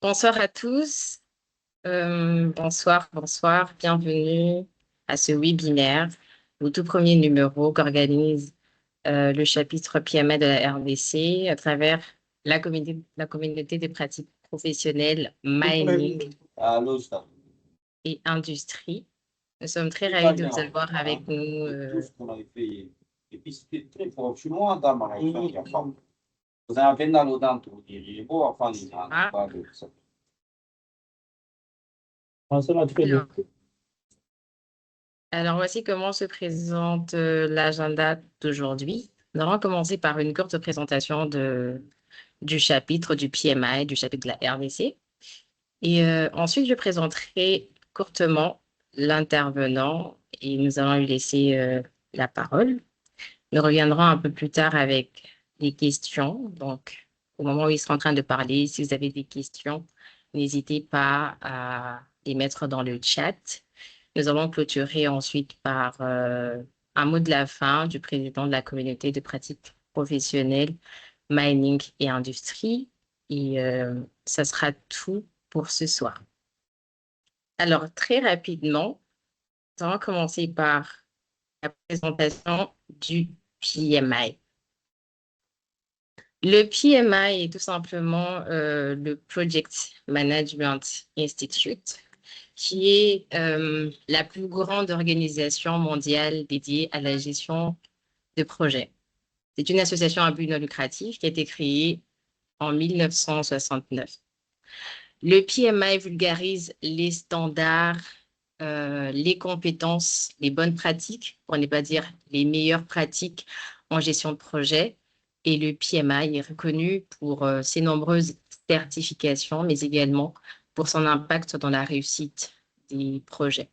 Bonsoir à tous. Bonsoir. Bienvenue à ce webinaire, le tout premier numéro qu'organise le chapitre PMA de la RDC à travers la communauté des pratiques professionnelles mining et industrie. Nous sommes très ravis de vous avoir avec nous. Ah, alors, alors, voici comment se présente l'agenda d'aujourd'hui. Nous allons commencer par une courte présentation du chapitre du PMI, du chapitre de la RDC. Et ensuite, je présenterai courtement l'intervenant et nous allons lui laisser la parole. Nous reviendrons un peu plus tard avec des questions. Donc, au moment où il sera en train de parler, si vous avez des questions, n'hésitez pas à les mettre dans le chat. Nous allons clôturer ensuite par un mot de la fin du président de la communauté de pratiques professionnelles, mining et industrie. Et ça sera tout pour ce soir. Alors, très rapidement, nous allons commencer par la présentation du PMI. Le PMI est tout simplement le Project Management Institute, qui est la plus grande organisation mondiale dédiée à la gestion de projets. C'est une association à but non lucratif qui a été créée en 1969. Le PMI vulgarise les standards, les compétences, les bonnes pratiques, pour ne pas dire les meilleures pratiques en gestion de projet. Et le PMI est reconnu pour ses nombreuses certifications, mais également pour son impact dans la réussite des projets.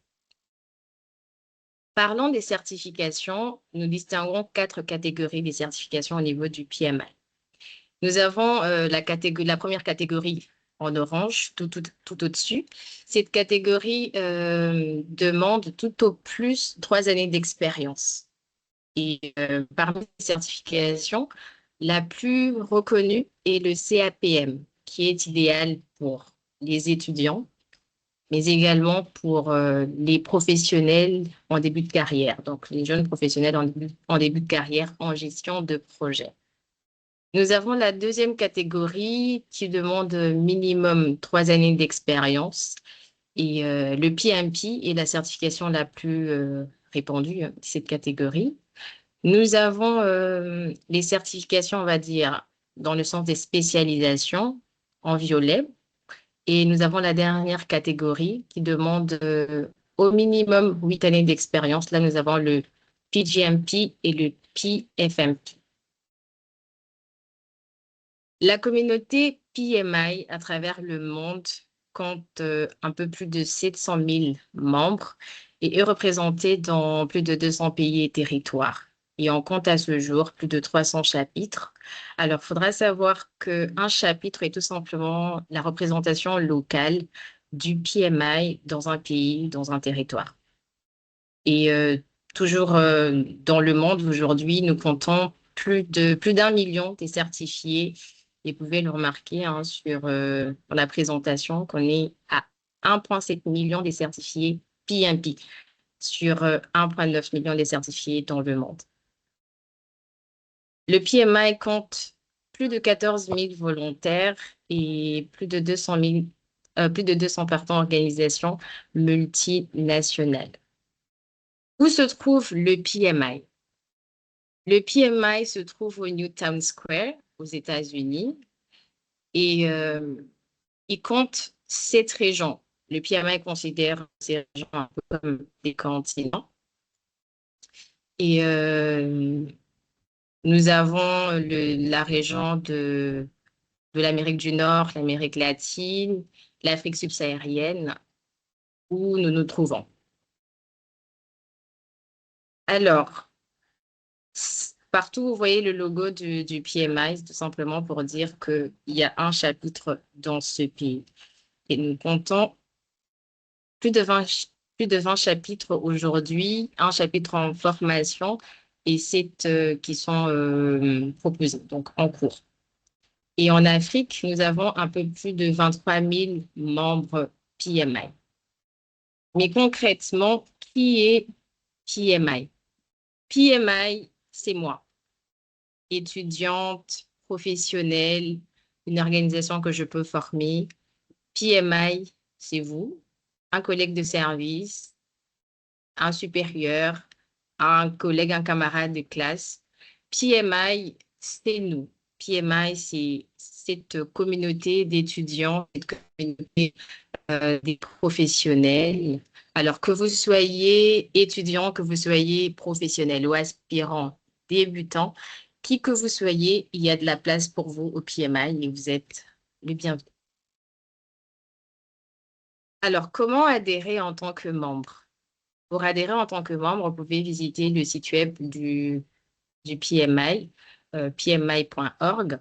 Parlons des certifications, nous distinguons 4 catégories des certifications au niveau du PMI. Nous avons la première catégorie en orange, tout au-dessus. Cette catégorie demande tout au plus 3 années d'expérience. Et parmi les certifications, la plus reconnue est le CAPM, qui est idéal pour les étudiants, mais également pour les professionnels en début de carrière, donc les jeunes professionnels en début de carrière en gestion de projet. Nous avons la deuxième catégorie qui demande minimum 3 années d'expérience. Et le PMP est la certification la plus répandue de cette catégorie. Nous avons les certifications, on va dire, dans le sens des spécialisations en violet. Et nous avons la dernière catégorie qui demande au minimum 8 années d'expérience. Là, nous avons le PGMP et le PFMP. La communauté PMI à travers le monde compte un peu plus de 700 000 membres et est représentée dans plus de 200 pays et territoires. Et on compte à ce jour plus de 300 chapitres. Alors, il faudra savoir qu'un chapitre est tout simplement la représentation locale du PMI dans un pays, dans un territoire. Et toujours dans le monde aujourd'hui, nous comptons plus d'1 million des certifiés. Et vous pouvez le remarquer sur la présentation qu'on est à 1,7 million des certifiés PMP sur 1,9 million des certifiés dans le monde. Le PMI compte plus de 14 000 volontaires et plus de 200 organisations multinationales. Où se trouve le PMI? Le PMI se trouve au Newtown Square, aux États-Unis, et il compte 7 régions. Le PMI considère ces régions un peu comme des continents. Et nous avons la région de l'Amérique du Nord, l'Amérique latine, l'Afrique subsaharienne, où nous nous trouvons. Alors, partout, vous voyez le logo du PMI, tout simplement pour dire qu'il y a un chapitre dans ce pays. Et nous comptons plus de 20 chapitres aujourd'hui, un chapitre en formation et 7 qui sont proposés, donc en cours. Et en Afrique, nous avons un peu plus de 23 000 membres PMI. Mais concrètement, qui est PMI? PMI, c'est moi, étudiante, professionnelle, une organisation que je peux former. PMI, c'est vous, un collègue de service, un supérieur, un collègue, un camarade de classe. PMI, c'est nous. PMI, c'est cette communauté d'étudiants, cette communauté des professionnels. Alors que vous soyez étudiant, que vous soyez professionnel ou aspirant, débutant, qui que vous soyez, il y a de la place pour vous au PMI et vous êtes le bienvenu. Alors, comment adhérer en tant que membre? Pour adhérer en tant que membre, vous pouvez visiter le site web du PMI, pmi.org.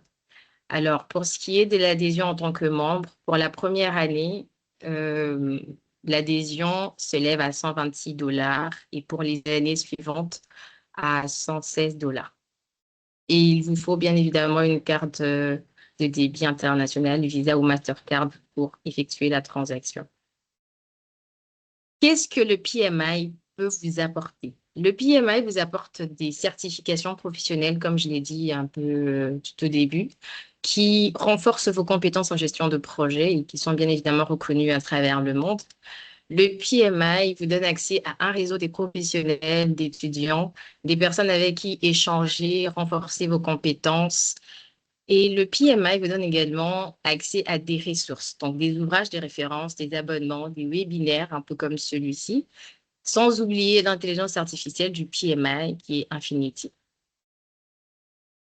Alors, pour ce qui est de l'adhésion en tant que membre, pour la première année, euh, l'adhésion s'élève à 126 $ et pour les années suivantes à 116 $. Et il vous faut bien évidemment une carte de débit international, Visa ou Mastercard pour effectuer la transaction. Qu'est-ce que le PMI peut vous apporter? Le PMI vous apporte des certifications professionnelles, comme je l'ai dit un peu tout au début, qui renforcent vos compétences en gestion de projet et qui sont bien évidemment reconnues à travers le monde. Le PMI vous donne accès à un réseau des professionnels, d'étudiants, des personnes avec qui échanger, renforcer vos compétences. Et le PMI vous donne également accès à des ressources, donc des ouvrages de référence, des abonnements, des webinaires, un peu comme celui-ci, sans oublier l'intelligence artificielle du PMI qui est Infinity.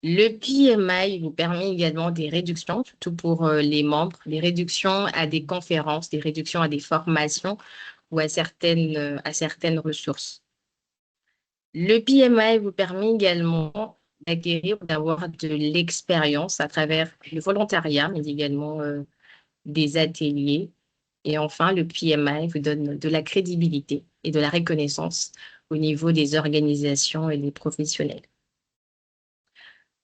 Le PMI vous permet également des réductions, surtout pour les membres, des réductions à des conférences, des réductions à des formations ou à certaines ressources. Le PMI vous permet également d'acquérir ou d'avoir de l'expérience à travers le volontariat, mais également des ateliers. Et enfin, le PMI vous donne de la crédibilité et de la reconnaissance au niveau des organisations et des professionnels.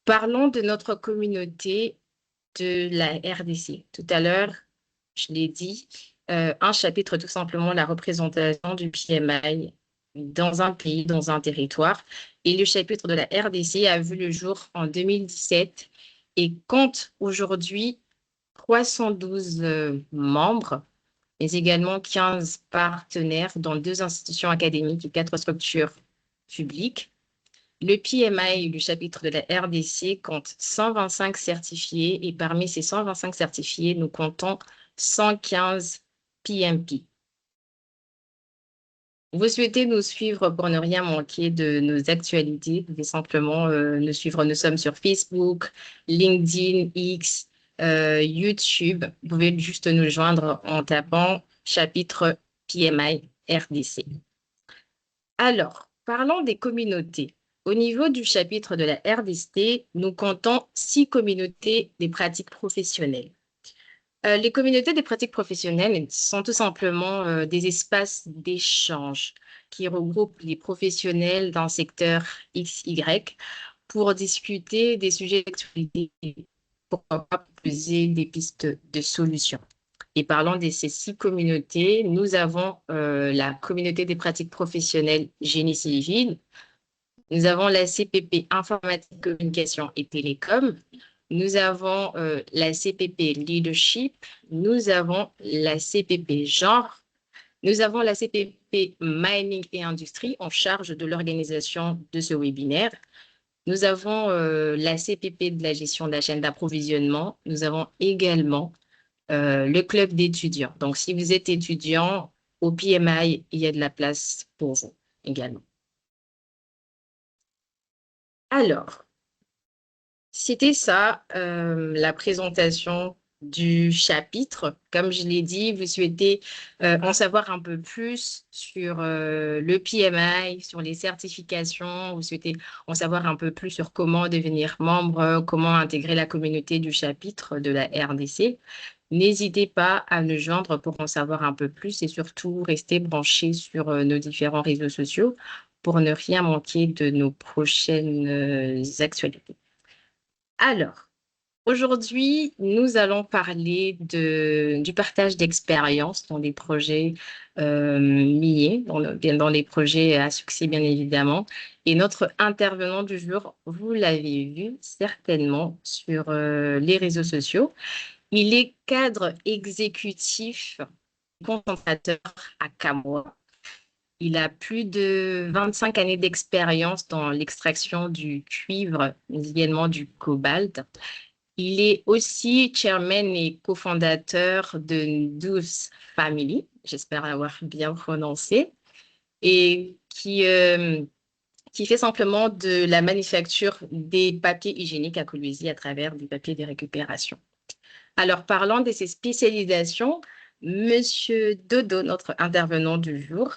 Parlons de notre communauté de la RDC. Tout à l'heure, je l'ai dit, un chapitre, tout simplement, la représentation du PMI dans un pays, dans un territoire. Et le chapitre de la RDC a vu le jour en 2017 et compte aujourd'hui 312 membres, mais également 15 partenaires dans 2 institutions académiques et 4 structures publiques. Le PMI, le chapitre de la RDC, compte 125 certifiés et parmi ces 125 certifiés, nous comptons 115 PMP. Vous souhaitez nous suivre pour ne rien manquer de nos actualités, vous pouvez simplement nous suivre. Nous sommes sur Facebook, LinkedIn, X, YouTube. Vous pouvez juste nous joindre en tapant chapitre PMI RDC. Alors, parlons des communautés. Au niveau du chapitre de la RDC, nous comptons 6 communautés des pratiques professionnelles. Les communautés des pratiques professionnelles sont tout simplement des espaces d'échange qui regroupent les professionnels d'un secteur XY pour discuter des sujets d'actualité, pourquoi pas proposer des pistes de solutions. Et parlant de ces 6 communautés, nous avons la communauté des pratiques professionnelles génie civil, nous avons la CPP informatique, communication et télécom, nous avons la CPP leadership, nous avons la CPP genre, nous avons la CPP mining et industrie en charge de l'organisation de ce webinaire. Nous avons la CPP de la gestion de la chaîne d'approvisionnement. Nous avons également le club d'étudiants. Donc, si vous êtes étudiant au PMI, il y a de la place pour vous également. Alors, c'était ça, la présentation du chapitre. Comme je l'ai dit, vous souhaitez en savoir un peu plus sur le PMI, sur les certifications, vous souhaitez en savoir un peu plus sur comment devenir membre, comment intégrer la communauté du chapitre de la RDC. N'hésitez pas à nous joindre pour en savoir un peu plus et surtout rester branchés sur nos différents réseaux sociaux pour ne rien manquer de nos prochaines actualités. Alors, Aujourd'hui, nous allons parler du partage d'expériences dans les projets miniers, bien dans les projets à succès, bien évidemment. Et notre intervenant du jour, vous l'avez vu certainement sur les réseaux sociaux. Il est cadre exécutif concentrateur à Cameroun. Il a plus de 25 années d'expérience dans l'extraction du cuivre, mais également du cobalt. Il est aussi chairman et cofondateur de Douce Family, j'espère l'avoir bien prononcé, et qui fait simplement de la manufacture des papiers hygiéniques à Colombie à travers des papiers de récupération. Alors, parlant de ses spécialisations, Monsieur Dodo, notre intervenant du jour,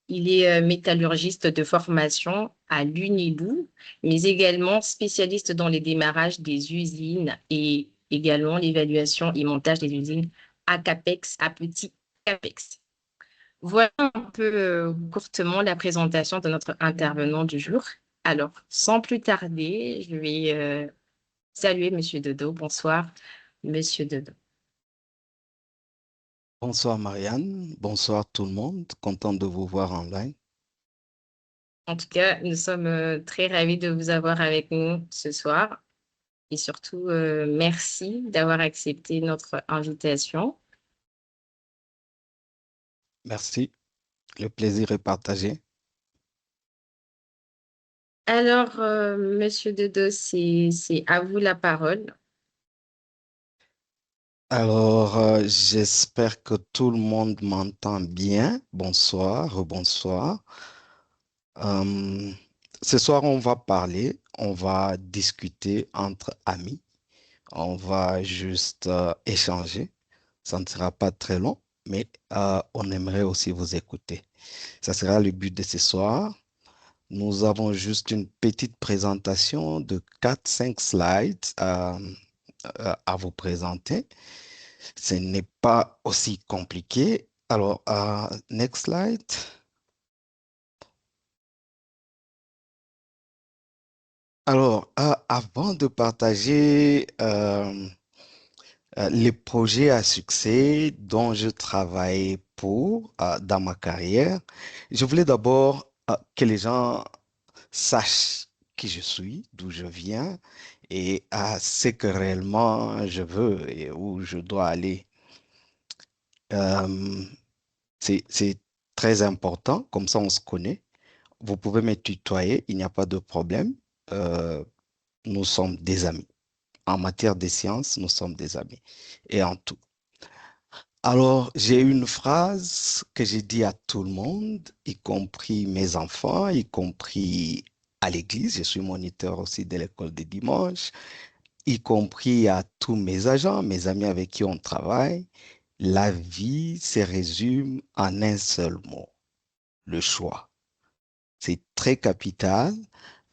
il est métallurgiste de formation à l'UNILOU, mais également spécialiste dans les démarrages des usines et également l'évaluation et montage des usines à CAPEX, à petit CAPEX. Voilà un peu courtement la présentation de notre intervenant du jour. Alors, sans plus tarder, je vais saluer Monsieur Dodo. Bonsoir, Monsieur Dodo. Bonsoir Marianne, bonsoir tout le monde, content de vous voir en ligne. En tout cas, nous sommes très ravis de vous avoir avec nous ce soir et surtout, merci d'avoir accepté notre invitation. Merci, le plaisir est partagé. Alors, Monsieur Dodo, c'est à vous la parole. Alors, j'espère que tout le monde m'entend bien. Bonsoir, rebonsoir. Euh, Ce soir, on va parler, on va discuter entre amis, on va juste échanger. Ça ne sera pas très long, mais on aimerait aussi vous écouter. Ça sera le but de ce soir. Nous avons juste une petite présentation de 4 5 slides à vous présenter. Ce n'est pas aussi compliqué. Alors, next slide. Alors, avant de partager les projets à succès dont je travaille pour dans ma carrière, je voulais d'abord que les gens sachent qui je suis, d'où je viens et à ce que réellement je veux et où je dois aller. Euh, c'est très important, comme ça on se connaît. Vous pouvez me tutoyer, il n'y a pas de problème. Euh, nous sommes des amis. En matière de sciences, nous sommes des amis. Et en tout. Alors, j'ai une phrase que j'ai dit à tout le monde, y compris mes enfants, y compris à l'église. Je suis moniteur aussi de l'école des dimanches, y compris à tous mes agents, mes amis avec qui on travaille. La vie se résume en un seul mot, le choix. C'est très capital.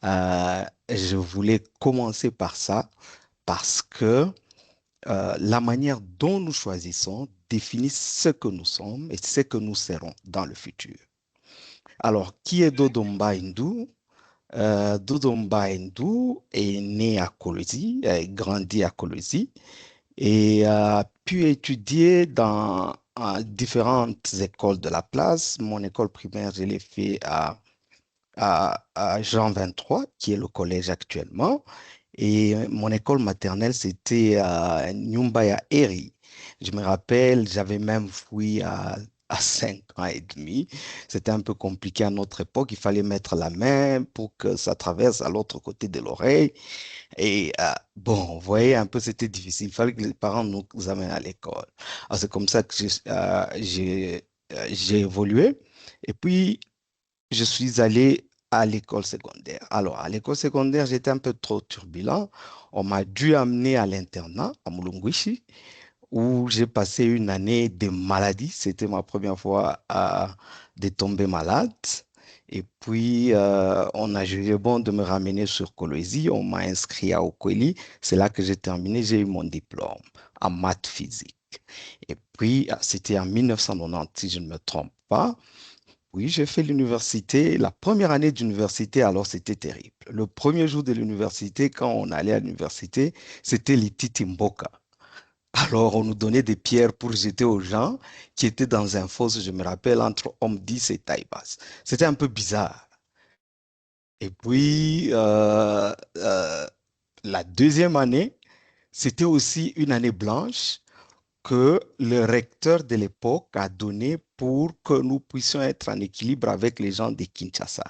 Je voulais commencer par ça parce que la manière dont nous choisissons définit ce que nous sommes et ce que nous serons dans le futur. Alors, qui est Dodumba Hindou? Dodumba Hindou est né à Kolosi, grandi à Kolosi et a pu étudier dans différentes écoles de la place. Mon école primaire, je l'ai fait à Jean 23, qui est le collège actuellement. Et mon école maternelle, c'était à Nyumbaya Eri. Je me rappelle, j'avais même fui à 5 ans et demi. C'était un peu compliqué à notre époque. Il fallait mettre la main pour que ça traverse à l'autre côté de l'oreille. Et bon, vous voyez, un peu, c'était difficile. Il fallait que les parents nous amènent à l'école. Alors, c'est comme ça que j'ai évolué. Et puis, je suis allé à l'école secondaire. Alors, à l'école secondaire, j'étais un peu trop turbulent. On m'a dû amener à l'internat à Mulunguishi, où j'ai passé une année de maladie. C'était ma première fois de tomber malade. Et puis, on a jugé bon de me ramener sur Kolwezi. On m'a inscrit à Okweli. C'est là que j'ai terminé. J'ai eu mon diplôme en maths physique. Et puis, c'était en 1990, si je ne me trompe pas. Oui, j'ai fait l'université. La première année d'université, alors c'était terrible. Le premier jour de l'université, quand on allait à l'université, c'était les Titimboka. Alors, on nous donnait des pierres pour jeter aux gens qui étaient dans un fosse, je me rappelle, entre Homme 10 et Taille Basse. C'était un peu bizarre. Et puis, la deuxième année, c'était aussi une année blanche que le recteur de l'époque a donnée pour que nous puissions être en équilibre avec les gens de Kinshasa.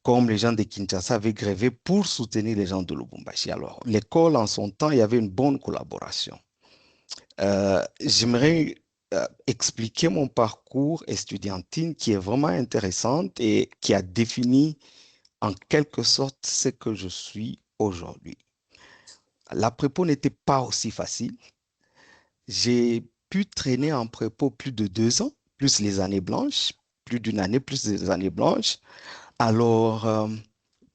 Comme les gens de Kinshasa avaient grévé pour soutenir les gens de Lubumbashi. Alors, l'école, en son temps, il y avait une bonne collaboration. J'aimerais expliquer mon parcours estudiantine qui est vraiment intéressante et qui a défini en quelque sorte ce que je suis aujourd'hui. La prépo n'était pas aussi facile. J'ai pu traîner en prépo plus de 2 ans, plus les années blanches, plus d'une année, plus les années blanches. Alors,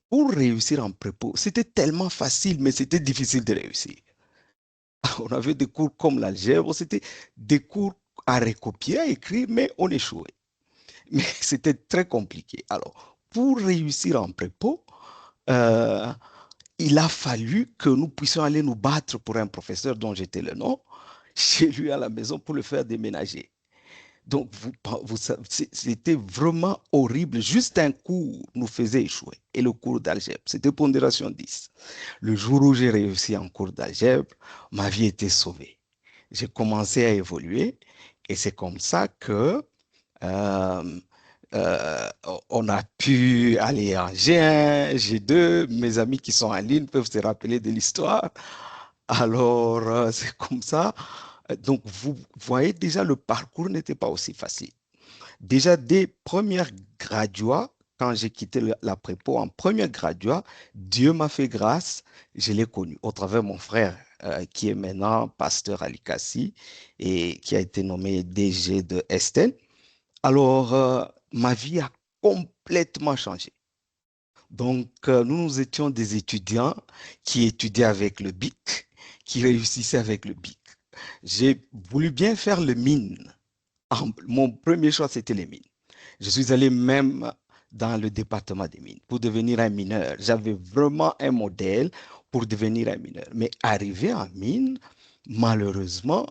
pour réussir en prépo, c'était tellement facile, mais c'était difficile de réussir. On avait des cours comme l'algèbre, c'était des cours à recopier, à écrire, mais on échouait. Mais c'était très compliqué. Alors, pour réussir en prépo, euh, il a fallu que nous puissions aller nous battre pour un professeur dont j'étais le nom, chez lui à la maison pour le faire déménager. Donc, c'était vraiment horrible. Juste un cours nous faisait échouer. Et le cours d'algèbre, c'était pondération 10. Le jour où j'ai réussi en cours d'algèbre, ma vie était sauvée. J'ai commencé à évoluer et c'est comme ça que euh, on a pu aller en G1, G2. Mes amis qui sont en ligne peuvent se rappeler de l'histoire. Alors, c'est comme ça. Donc, vous voyez déjà, le parcours n'était pas aussi facile. Déjà, dès première gradua, quand j'ai quitté la prépo en première gradua, Dieu m'a fait grâce, je l'ai connu au travers de mon frère qui est maintenant pasteur à l'ICASI et qui a été nommé DG de Estelle. Alors, ma vie a complètement changé. Donc, nous étions des étudiants qui étudiaient avec le BIC, qui réussissaient avec le BIC. J'ai voulu bien faire le mine. Mon premier choix, c'était les mines. Je suis allé même dans le département des mines pour devenir un mineur. J'avais vraiment un modèle pour devenir un mineur. Mais arrivé en mine, malheureusement,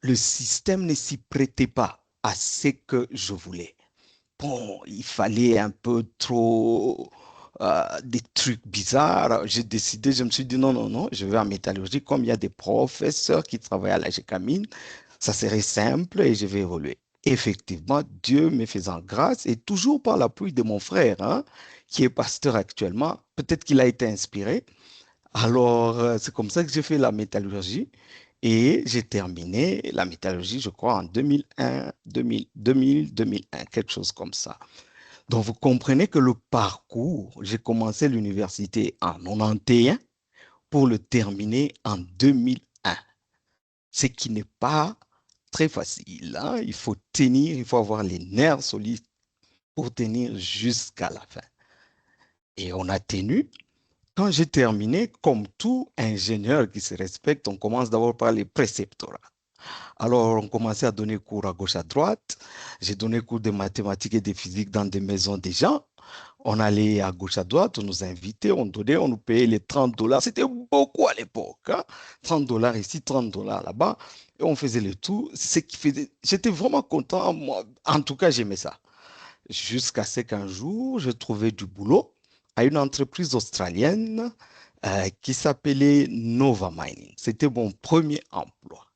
le système ne s'y prêtait pas à ce que je voulais. Bon, il fallait un peu trop des trucs bizarres. J'ai décidé, je me suis dit non, non, non, je vais en métallurgie. Comme il y a des professeurs qui travaillent à la GECAMINE, ça serait simple et je vais évoluer. Effectivement, Dieu me faisant grâce et toujours par l'appui de mon frère, hein, qui est pasteur actuellement, peut-être qu'il a été inspiré. Alors, c'est comme ça que j'ai fait la métallurgie et j'ai terminé la métallurgie, je crois, en 2001, 2000, 2000, 2001, quelque chose comme ça. Donc, vous comprenez que le parcours, j'ai commencé l'université en 91 pour le terminer en 2001, ce qui n'est pas très facile, hein. Il faut tenir, il faut avoir les nerfs solides pour tenir jusqu'à la fin. Et on a tenu. Quand j'ai terminé, comme tout ingénieur qui se respecte, on commence d'abord par les préceptorats. Alors, on commençait à donner cours à gauche, à droite. J'ai donné cours de mathématiques et de physique dans des maisons des gens. On allait à gauche, à droite, on nous invitait, on donnait, on nous payait les 30 dollars. C'était beaucoup à l'époque, hein. 30 dollars ici, 30 dollars là-bas. Et on faisait le tout. Ce qui faisait... J'étais vraiment content. Moi, en tout cas, j'aimais ça. Jusqu'à ce qu'un jour, je trouvais du boulot à une entreprise australienne qui s'appelait Nova Mining. C'était mon premier emploi.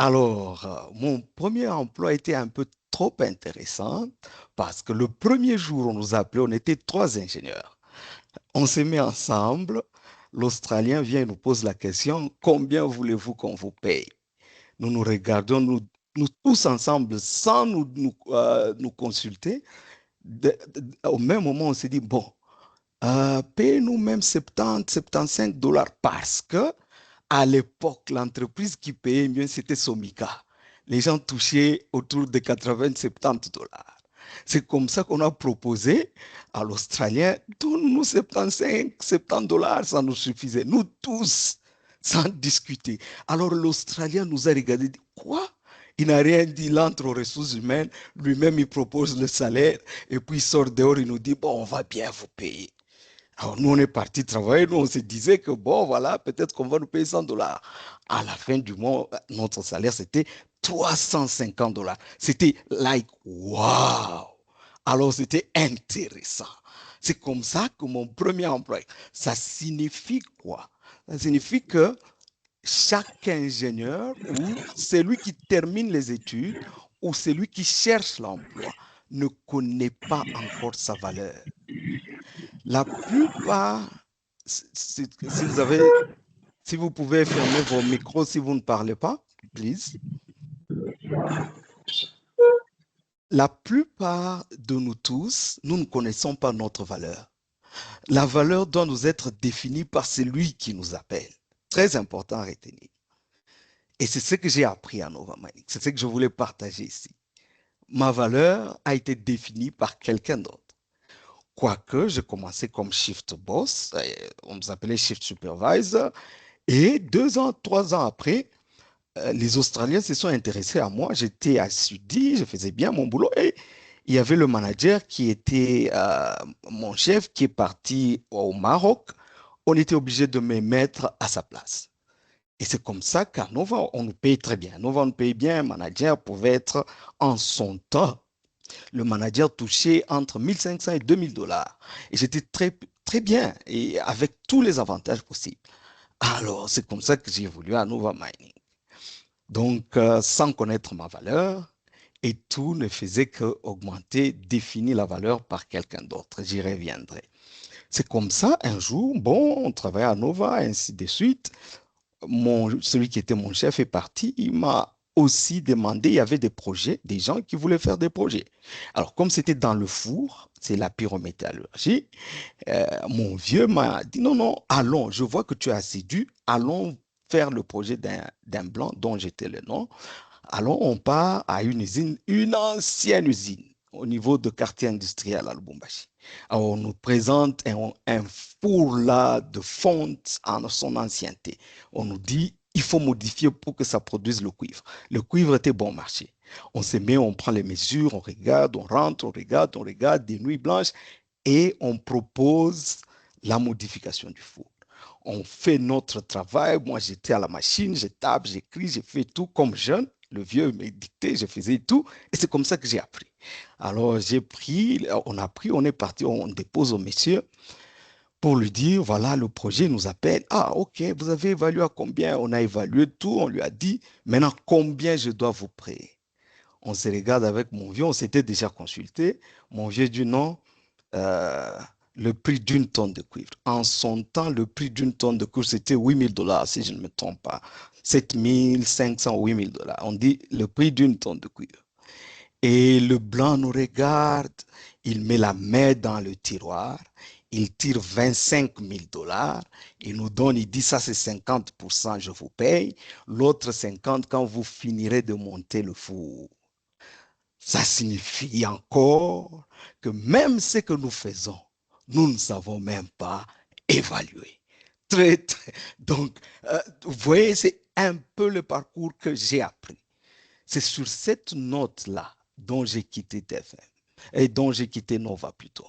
Alors, mon premier emploi était un peu trop intéressant parce que le premier jour, on nous appelait, on était trois ingénieurs. On s'est mis ensemble. L'Australien vient et nous pose la question, combien voulez-vous qu'on vous paye? Nous nous regardons, nous tous ensemble, sans nous consulter. Au même moment, on s'est dit, bon, payez-nous même 70, 75 dollars parce que à l'époque, l'entreprise qui payait mieux, c'était Somica. Les gens touchaient autour de 80, 70 dollars. C'est comme ça qu'on a proposé à l'Australien, donne-nous 75, 70 dollars, ça nous suffisait. Nous tous, sans discuter. Alors l'Australien nous a regardé, dit, quoi? Il n'a rien dit, il entre aux ressources humaines, lui-même il propose le salaire, et puis il sort dehors, il nous dit, bon, on va bien vous payer. Alors nous, on est parti travailler, nous, on se disait que, bon, voilà, peut-être qu'on va nous payer 100 dollars. À la fin du mois, notre salaire, c'était 350 dollars. C'était like, wow! Alors, c'était intéressant. C'est comme ça que mon premier emploi, ça signifie quoi? Ça signifie que chaque ingénieur ou celui qui termine les études ou celui qui cherche l'emploi ne connaît pas encore sa valeur. La plupart, si vous avez, si vous pouvez fermer vos micros si vous ne parlez pas, please. La plupart de nous tous, nous ne connaissons pas notre valeur. La valeur doit nous être définie par celui qui nous appelle. Très important à retenir. Et c'est ce que j'ai appris à Nova Mining. C'est ce que je voulais partager ici. Ma valeur a été définie par quelqu'un d'autre. Quoique, j'ai commencé comme shift boss, on nous appelait shift supervisor, et 2 ans, 3 ans après, les Australiens se sont intéressés à moi. J'étais assidu, je faisais bien mon boulot, et il y avait le manager qui était mon chef qui est parti au Maroc. On était obligé de me mettre à sa place. Et c'est comme ça qu'à Nova, on nous paye très bien. Nova, on nous paye bien. Un manager pouvait être en son temps. Le manager touchait entre 1500 et 2000 dollars. Et j'étais très, très bien et avec tous les avantages possibles. Alors, c'est comme ça que j'ai évolué à Nova Mining. Donc, sans connaître ma valeur, et tout ne faisait qu'augmenter, définir la valeur par quelqu'un d'autre. J'y reviendrai. C'est comme ça, un jour, bon, on travaillait à Nova, ainsi de suite. Celui qui était mon chef est parti. Il m'a aussi demandé, il y avait des projets, des gens qui voulaient faire des projets. Alors, comme c'était dans le four, c'est la pyrométallurgie, mon vieux m'a dit, non, non, allons, je vois que tu es assidu, allons faire le projet d'un blanc dont j'étais le nom. Allons, on part à une usine, une ancienne usine au niveau de quartier industriel à Lubumbashi. Alors, on nous présente un four là de fonte en son ancienneté. On nous dit, il faut modifier pour que ça produise le cuivre. Le cuivre était bon marché. On se met, on prend les mesures, on regarde, on rentre, on regarde des nuits blanches et on propose la modification du four. On fait notre travail. Moi, j'étais à la machine, je tape, j'écris, je fais tout comme jeune. Le vieux me dictait, je faisais tout. Et c'est comme ça que j'ai appris. Alors, j'ai pris, on a pris, on est parti, on dépose au monsieur pour lui dire, voilà, le projet nous appelle. Ah, OK, vous avez évalué à combien? On a évalué tout, on lui a dit, maintenant, combien je dois vous payer? On se regarde avec mon vieux, on s'était déjà consulté. Mon vieux dit non, euh, le prix d'une tonne de cuivre. En son temps, le prix d'une tonne de cuivre, c'était 8 000 dollars, si je ne me trompe pas. 7 500, 8 000 dollars. On dit le prix d'une tonne de cuivre. Et le blanc nous regarde, il met la main dans le tiroir, il tire 25 000 dollars, il nous donne, il dit ça c'est 50%, je vous paye, l'autre 50 quand vous finirez de monter le four. Ça signifie encore que même ce que nous faisons, nous ne savons même pas évaluer. Donc, vous voyez, c'est un peu le parcours que j'ai appris. C'est sur cette note-là dont j'ai quitté TFM et dont j'ai quitté Nova plutôt.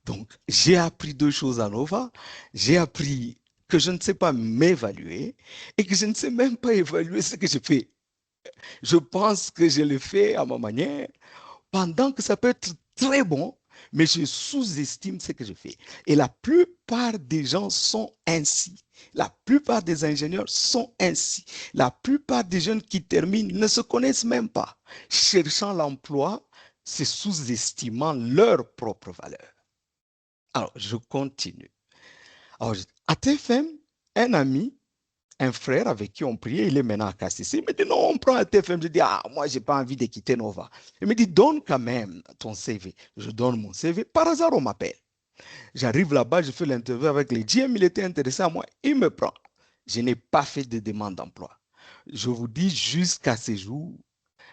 Donc, j'ai appris 2 choses à Nova. J'ai appris que je ne sais pas m'évaluer et que je ne sais même pas évaluer ce que je fais. Je pense que je le fais à ma manière pendant que ça peut être très bon, mais je sous-estime ce que je fais. Et la plupart des gens sont ainsi. La plupart des ingénieurs sont ainsi. La plupart des jeunes qui terminent ne se connaissent même pas. Cherchant l'emploi, c'est sous-estimant leur propre valeur. Alors, je continue. Alors, à TFM, un ami, un frère avec qui on priait, il est maintenant à KCC. Il me dit, non, on prend un TFM. Je dis, ah, moi, je n'ai pas envie de quitter Nova. Il me dit, donne quand même ton CV. Je donne mon CV. Par hasard, on m'appelle. J'arrive là-bas, je fais l'interview avec les GM. Il était intéressé à moi. Il me prend. Je n'ai pas fait de demande d'emploi. Je vous dis, jusqu'à ce jour,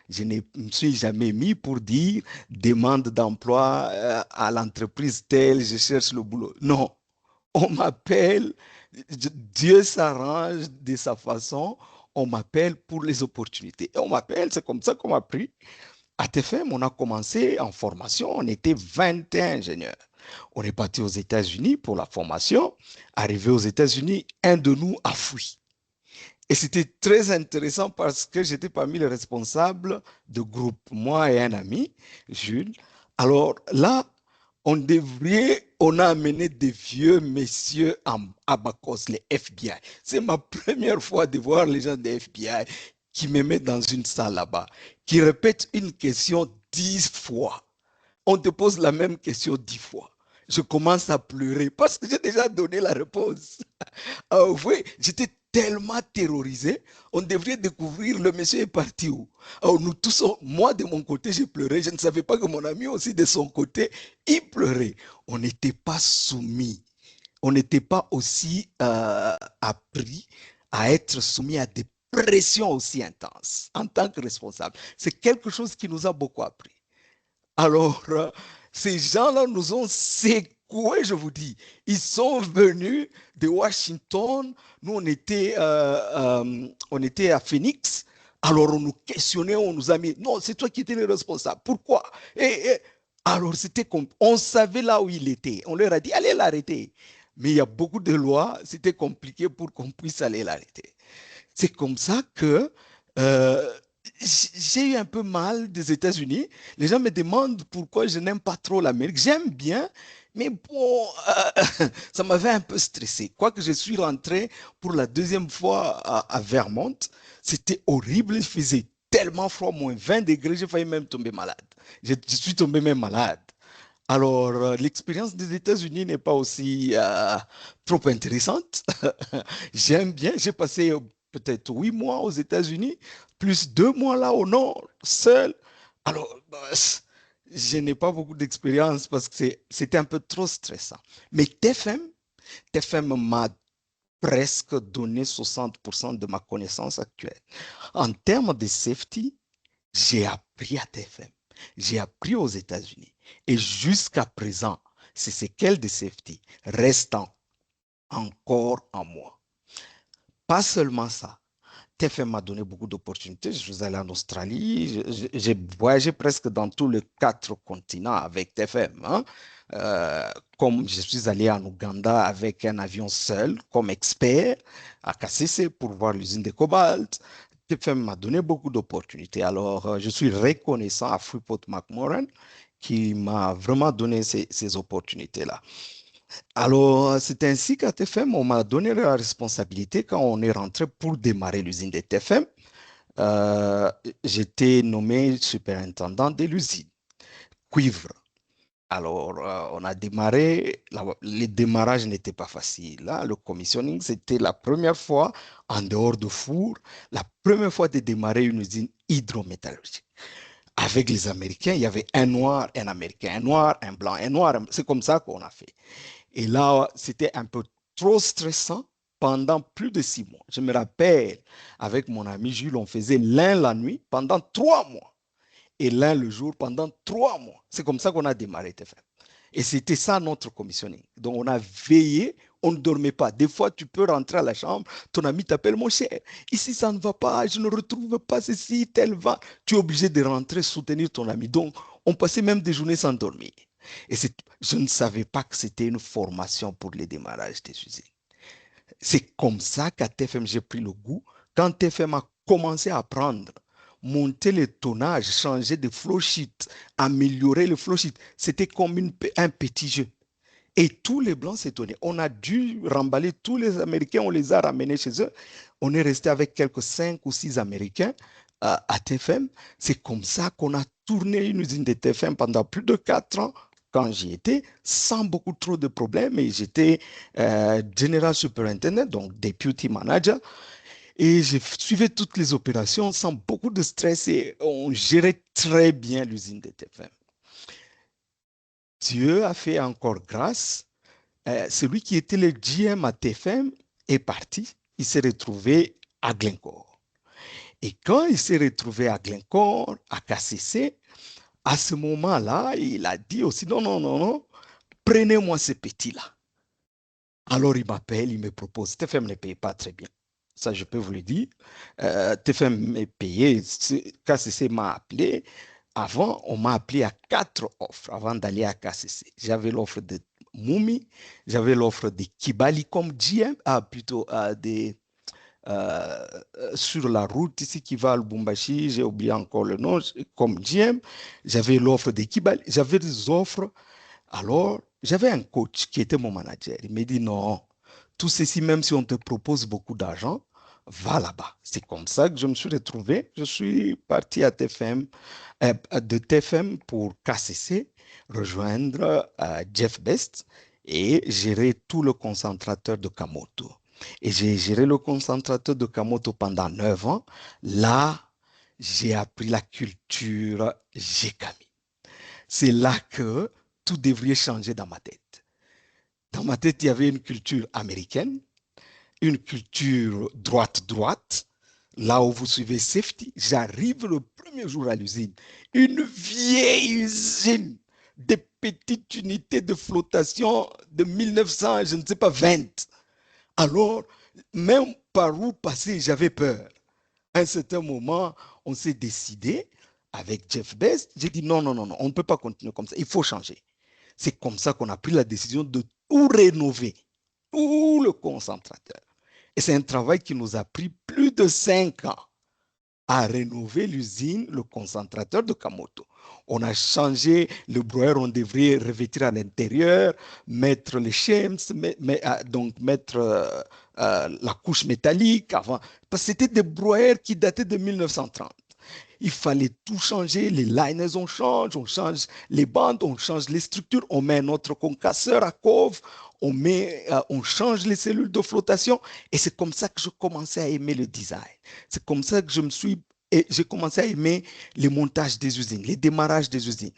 je ne me suis jamais mis pour dire demande d'emploi à l'entreprise telle, je cherche le boulot. Non, on m'appelle, Dieu s'arrange de sa façon, on m'appelle pour les opportunités. Et on m'appelle, c'est comme ça qu'on m'a pris. À TFM, on a commencé en formation, on était 21 ingénieurs. On est parti aux États-Unis pour la formation. Arrivé aux États-Unis, un de nous a fui. Et c'était très intéressant parce que j'étais parmi les responsables de groupe, moi et un ami, Jules. Alors là, on a amené des vieux messieurs à Bacos, les FBI. C'est ma première fois de voir les gens des FBI qui me mettent dans une salle là-bas, qui répètent une question 10 fois. On te pose la même question 10 fois. Je commence à pleurer parce que j'ai déjà donné la réponse. Ah oui, j'étais tellement terrorisé. On devrait découvrir le monsieur est parti où. Alors nous tous, moi de mon côté, j'ai pleuré. Je ne savais pas que mon ami aussi de son côté, il pleurait. On n'était pas soumis. On n'était pas aussi appris à être soumis à des pressions aussi intenses en tant que responsable. C'est quelque chose qui nous a beaucoup appris. Alors, ces gens-là nous ont secoués, je vous dis. Ils sont venus de Washington. Nous, on était à Phoenix. Alors, on nous questionnait, on nous a mis, non, c'est toi qui étais le responsable. Pourquoi? Alors, c'était comme, on savait là où il était. On leur a dit, allez l'arrêter. Mais il y a beaucoup de lois, c'était compliqué pour qu'on puisse aller l'arrêter. C'est comme ça que euh, j'ai eu un peu mal des États-Unis. Les gens me demandent pourquoi je n'aime pas trop l'Amérique. J'aime bien, mais bon, ça m'avait un peu stressé. Quoique je suis rentré pour la deuxième fois à Vermont, c'était horrible. Il faisait tellement froid, moins 20 degrés, j'ai failli même tomber malade. Je suis tombé même malade. Alors, l'expérience des États-Unis n'est pas aussi trop intéressante. J'aime bien, j'ai passé peut-être 8 mois aux États-Unis, plus 2 mois là au nord, seul. Alors, je n'ai pas beaucoup d'expérience parce que c'était un peu trop stressant. Mais TFM m'a presque donné 60% de ma connaissance actuelle. En termes de safety, j'ai appris à TFM. J'ai appris aux États-Unis. Et jusqu'à présent, ces séquelles de safety restent encore en moi. Pas seulement ça. TFM m'a donné beaucoup d'opportunités. Je suis allé en Australie. J'ai voyagé presque dans tous les 4 continents avec TFM. Hein. Comme je suis allé en Ouganda avec un avion seul, comme expert, à KCC pour voir l'usine de cobalt. TFM m'a donné beaucoup d'opportunités. Alors, je suis reconnaissant à Freeport McMoran qui m'a vraiment donné ces opportunités-là. Alors, c'est ainsi qu'à TFM, on m'a donné la responsabilité quand on est rentré pour démarrer l'usine de TFM. Euh, J'étais nommé superintendant de l'usine, cuivre. Alors, on a démarré, le démarrage n'était pas facile. Hein. Le commissioning, c'était la première fois en dehors de four, la première fois de démarrer une usine hydrométallurgique. Avec les Américains, il y avait un noir, un Américain, un noir, un blanc, un noir. C'est comme ça qu'on a fait. Et là, c'était un peu trop stressant pendant plus de 6 mois. Je me rappelle, avec mon ami Jules, on faisait l'un la nuit pendant 3 mois et l'un le jour pendant 3 mois. C'est comme ça qu'on a démarré TFM. Et c'était ça notre commissioning. Donc on a veillé, on ne dormait pas. Des fois, tu peux rentrer à la chambre, ton ami t'appelle mon cher. Ici, ça ne va pas, je ne retrouve pas ceci, tel va. Tu es obligé de rentrer soutenir ton ami. Donc, on passait même des journées sans dormir. Et je ne savais pas que c'était une formation pour le démarrage des usines. C'est comme ça qu'à TFM, j'ai pris le goût. Quand TFM a commencé à apprendre, monter le tonnage, changer de flow sheet, améliorer le flow sheet, c'était comme un petit jeu. Et tous les Blancs s'étonnaient. On a dû remballer tous les Américains, on les a ramenés chez eux. On est resté avec quelques 5 ou 6 Américains à TFM. C'est comme ça qu'on a tourné une usine de TFM pendant plus de 4 ans quand j'y étais, sans beaucoup trop de problèmes. Et j'étais General Superintendent, donc Deputy Manager. Et je suivais toutes les opérations sans beaucoup de stress et on gérait très bien l'usine de TFM. Dieu a fait encore grâce. Celui qui était le GM à TFM est parti. Il s'est retrouvé à Glencore. Et quand il s'est retrouvé à Glencore, à KCC, à ce moment-là, il a dit aussi, non, non, non, non, prenez-moi ce petit-là. Alors il m'appelle, il me propose, TFM ne paye pas très bien. Ça, je peux vous le dire. TFM est payé. KCC m'a appelé. Avant, on m'a appelé à 4 offres avant d'aller à KCC. J'avais l'offre de Moumi, j'avais l'offre de Kibali comme GM, plutôt euh, sur la route ici qui va à Lubumbashi, j'ai oublié encore le nom, comme GM. J'avais l'offre de Kibali, j'avais des offres. Alors, j'avais un coach qui était mon manager. Il m'a dit non, tout ceci, même si on te propose beaucoup d'argent, va là-bas. C'est comme ça que je me suis retrouvé. Je suis parti à TFM, de TFM pour KCC, rejoindre Jeff Best et gérer tout le concentrateur de Kamoto. Et j'ai géré le concentrateur de Kamoto pendant 9 ans. Là, j'ai appris la culture Gekami. C'est là que tout devrait changer dans ma tête. Dans ma tête, il y avait une culture américaine, une culture droite-droite. Là où vous suivez safety, j'arrive le premier jour à l'usine. Une vieille usine, des petites unités de flottation de 1900, je ne sais pas, 20. Alors, même par où passer, j'avais peur. À un certain moment, on s'est décidé avec Jeff Best. J'ai dit non, non, non, non, on ne peut pas continuer comme ça. Il faut changer. C'est comme ça qu'on a pris la décision de tout rénover, tout le concentrateur. Et c'est un travail qui nous a pris plus de 5 ans à rénover l'usine, le concentrateur de Kamoto. On a changé le broyeur, on devrait revêtir à l'intérieur, mettre les chems, donc mettre la couche métallique avant. Parce que c'était des broyeurs qui dataient de 1930. Il fallait tout changer, les liners on change les bandes, on change les structures, on met notre concasseur à cove, on change les cellules de flottation. Et c'est comme ça que je commençais à aimer le design. C'est comme ça que j'ai commencé à aimer les montages des usines, les démarrages des usines.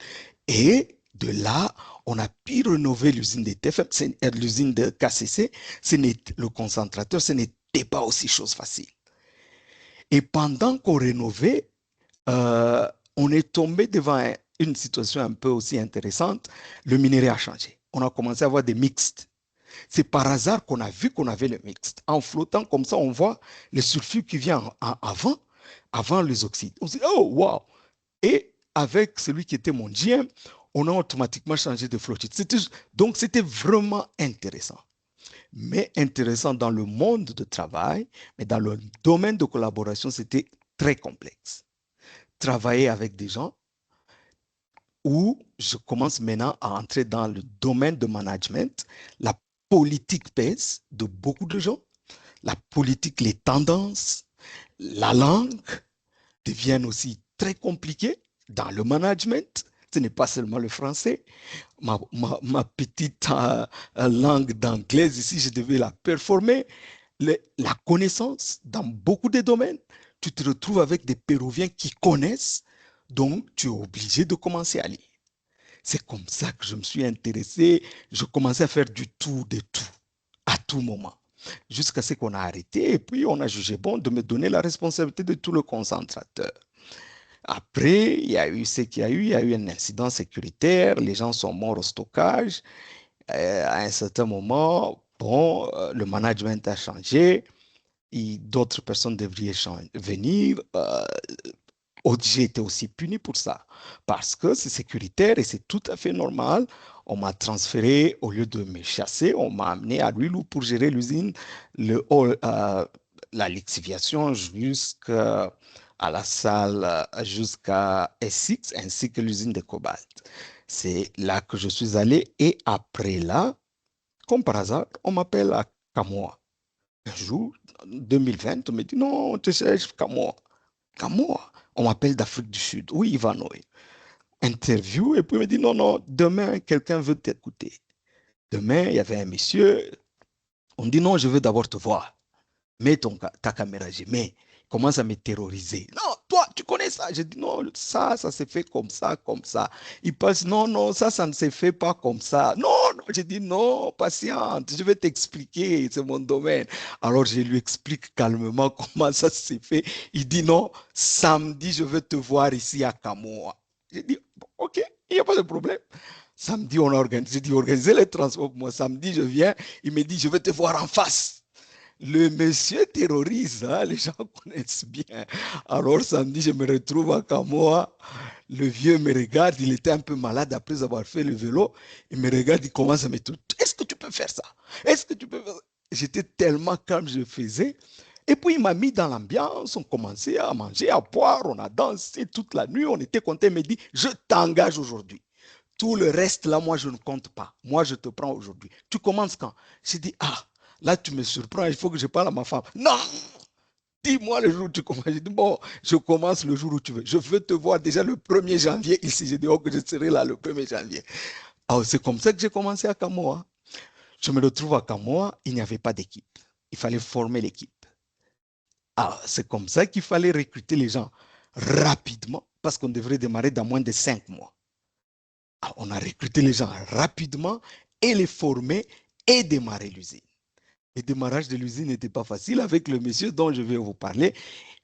Et de là, on a pu rénover l'usine de TFM, l'usine de KCC. Le concentrateur, ce n'était pas aussi chose facile. Et pendant qu'on rénovait, euh, on est tombé devant une situation un peu aussi intéressante. Le minerai a changé. On a commencé à avoir des mixtes. C'est par hasard qu'on a vu qu'on avait le mixte. En flottant comme ça, on voit le sulfure qui vient avant les oxydes. On se dit, oh, wow! Et avec celui qui était mon GM, on a automatiquement changé de flow sheet. Donc, c'était vraiment intéressant. Mais intéressant dans le monde de travail, mais dans le domaine de collaboration, c'était très complexe. Travailler avec des gens où je commence maintenant à entrer dans le domaine de management. La politique pèse de beaucoup de gens. La politique, les tendances, la langue deviennent aussi très compliquées dans le management. Ce n'est pas seulement le français. Ma petite langue d'anglaise ici, je devais la performer. La connaissance dans beaucoup de domaines. Tu te retrouves avec des Péruviens qui connaissent, donc tu es obligé de commencer à lire. C'est comme ça que je me suis intéressé. Je commençais à faire du tout, de tout, à tout moment. Jusqu'à ce qu'on a arrêté et puis on a jugé bon de me donner la responsabilité de tout le concentrateur. Après, il y a eu ce qu'il y a eu. Il y a eu un incident sécuritaire. Les gens sont morts au stockage. À un certain moment, bon, le management a changé. D'autres personnes devraient venir. J'ai été aussi puni pour ça parce que c'est sécuritaire et c'est tout à fait normal. On m'a transféré, au lieu de me chasser, on m'a amené à Lulou pour gérer l'usine, la lixiviation jusqu'à la salle, jusqu'à SX ainsi que l'usine de cobalt. C'est là que je suis allé et après là, comme par hasard, on m'appelle à Kamoa. Un jour, 2020, on me dit non, on te cherche Kamoa. Kamoa. On m'appelle d'Afrique du Sud. Oui, Ivanoï. Interview, et puis il me dit non, non, demain, quelqu'un veut t'écouter. Demain, il y avait un monsieur. On dit non, je veux d'abord te voir. Mets ta caméra. J'ai mais il commence à me terroriser. Non, toi, tu connais ça. Je dis non, ça se fait comme ça, comme ça. Il passe, non, non, ça ne se fait pas comme ça. Non, non, je dis non, patiente, je vais t'expliquer, c'est mon domaine. Alors je lui explique calmement comment ça se fait. Il dit non, samedi, je veux te voir ici à Kamoa. Je dis, ok, il n'y a pas de problème. Samedi, on a organisé, j'ai dit, organisez les transports pour moi. Samedi, je viens, il me dit, je vais te voir en face. Le monsieur terrorise, hein, les gens connaissent bien. Alors samedi, je me retrouve à Kamoa. Le vieux me regarde, il était un peu malade après avoir fait le vélo. Il me regarde, il commence à me dire, est-ce que tu peux faire ça? Est-ce que tu peux faire ça? J'étais tellement calme, je faisais. Et puis il m'a mis dans l'ambiance, on commençait à manger, à boire, on a dansé toute la nuit, on était content. Il me dit, je t'engage aujourd'hui. Tout le reste, là, moi, je ne compte pas. Moi, je te prends aujourd'hui. Tu commences quand? J'ai dit, ah, là, tu me surprends, il faut que je parle à ma femme. Non! Dis-moi le jour où tu commences. J'ai dit, bon, je commence le jour où tu veux. Je veux te voir déjà le 1er janvier ici. J'ai dit, oh, que je serai là le 1er janvier. Alors, c'est comme ça que j'ai commencé à Kamoa. Je me retrouve à Kamoa, il n'y avait pas d'équipe. Il fallait former l'équipe. Alors, c'est comme ça qu'il fallait recruter les gens rapidement parce qu'on devrait démarrer dans moins de 5 mois. Alors, on a recruté les gens rapidement et les former et démarrer l'usine. Le démarrage de l'usine n'était pas facile avec le monsieur dont je vais vous parler.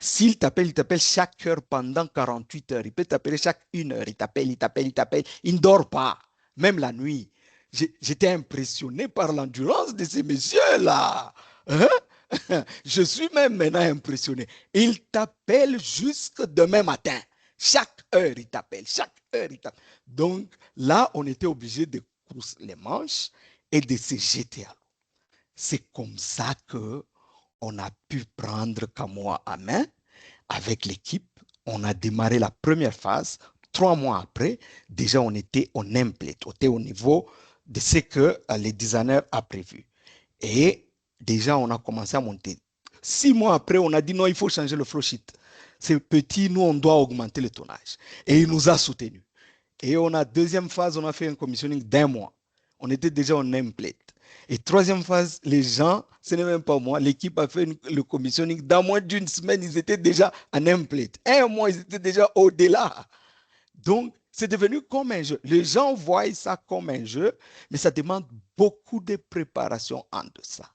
S'il t'appelle, il t'appelle chaque heure pendant 48 heures. Il peut t'appeler chaque 1 heure. Il t'appelle, il t'appelle, il t'appelle. Il ne dort pas, même la nuit. J'étais impressionné par l'endurance de ces messieurs-là. Hein? Je suis même maintenant impressionné. Il t'appelle jusque demain matin. Chaque heure, il t'appelle. Chaque heure, il t'appelle. Donc là, on était obligé de courser les manches et de se jeter à l'eau. C'est comme ça que on a pu prendre Kamoa à main avec l'équipe. On a démarré la première phase. 3 mois après, déjà on était au nameplate, on était au niveau de ce que les designers a prévu. Et déjà on a commencé à monter. 6 mois après, on a dit non, il faut changer le flow sheet. C'est petit, nous on doit augmenter le tonnage. Et il nous a soutenus. Et on a deuxième phase, on a fait un commissioning d'1 mois. On était déjà en nameplate. Et troisième phase, les gens, ce n'est même pas moi, l'équipe a fait le commissioning. Dans moins d'une semaine, ils étaient déjà en nameplate. 1 mois, ils étaient déjà au-delà. Donc, c'est devenu comme un jeu. Les gens voient ça comme un jeu, mais ça demande beaucoup de préparation en deçà.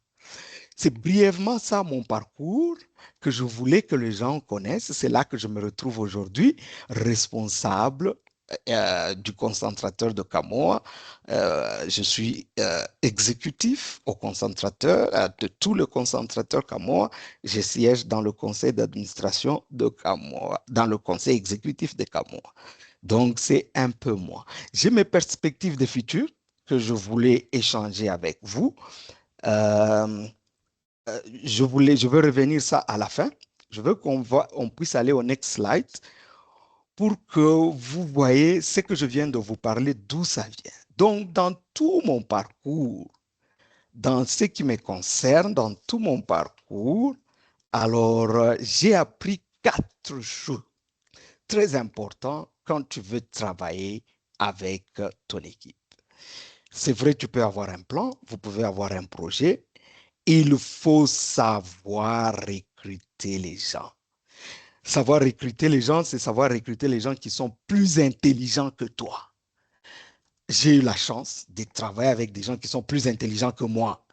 C'est brièvement ça mon parcours que je voulais que les gens connaissent. C'est là que je me retrouve aujourd'hui, responsable du concentrateur de Kamoa. Je suis exécutif au concentrateur, de tout le concentrateur Kamoa. Je siège dans le conseil d'administration de Kamoa, dans le conseil exécutif de Kamoa. Donc, c'est un peu moi. J'ai mes perspectives de futur que je voulais échanger avec vous. Euh, je veux revenir ça à la fin. Je veux on puisse aller au next slide pour que vous voyez ce que je viens de vous parler, d'où ça vient. Donc, dans tout mon parcours, dans ce qui me concerne, dans tout mon parcours, alors j'ai appris 4 choses très importantes quand tu veux travailler avec ton équipe. C'est vrai, tu peux avoir un plan, vous pouvez avoir un projet. Il faut savoir recruter les gens. Savoir recruter les gens, c'est savoir recruter les gens qui sont plus intelligents que toi. J'ai eu la chance de travailler avec des gens qui sont plus intelligents que moi.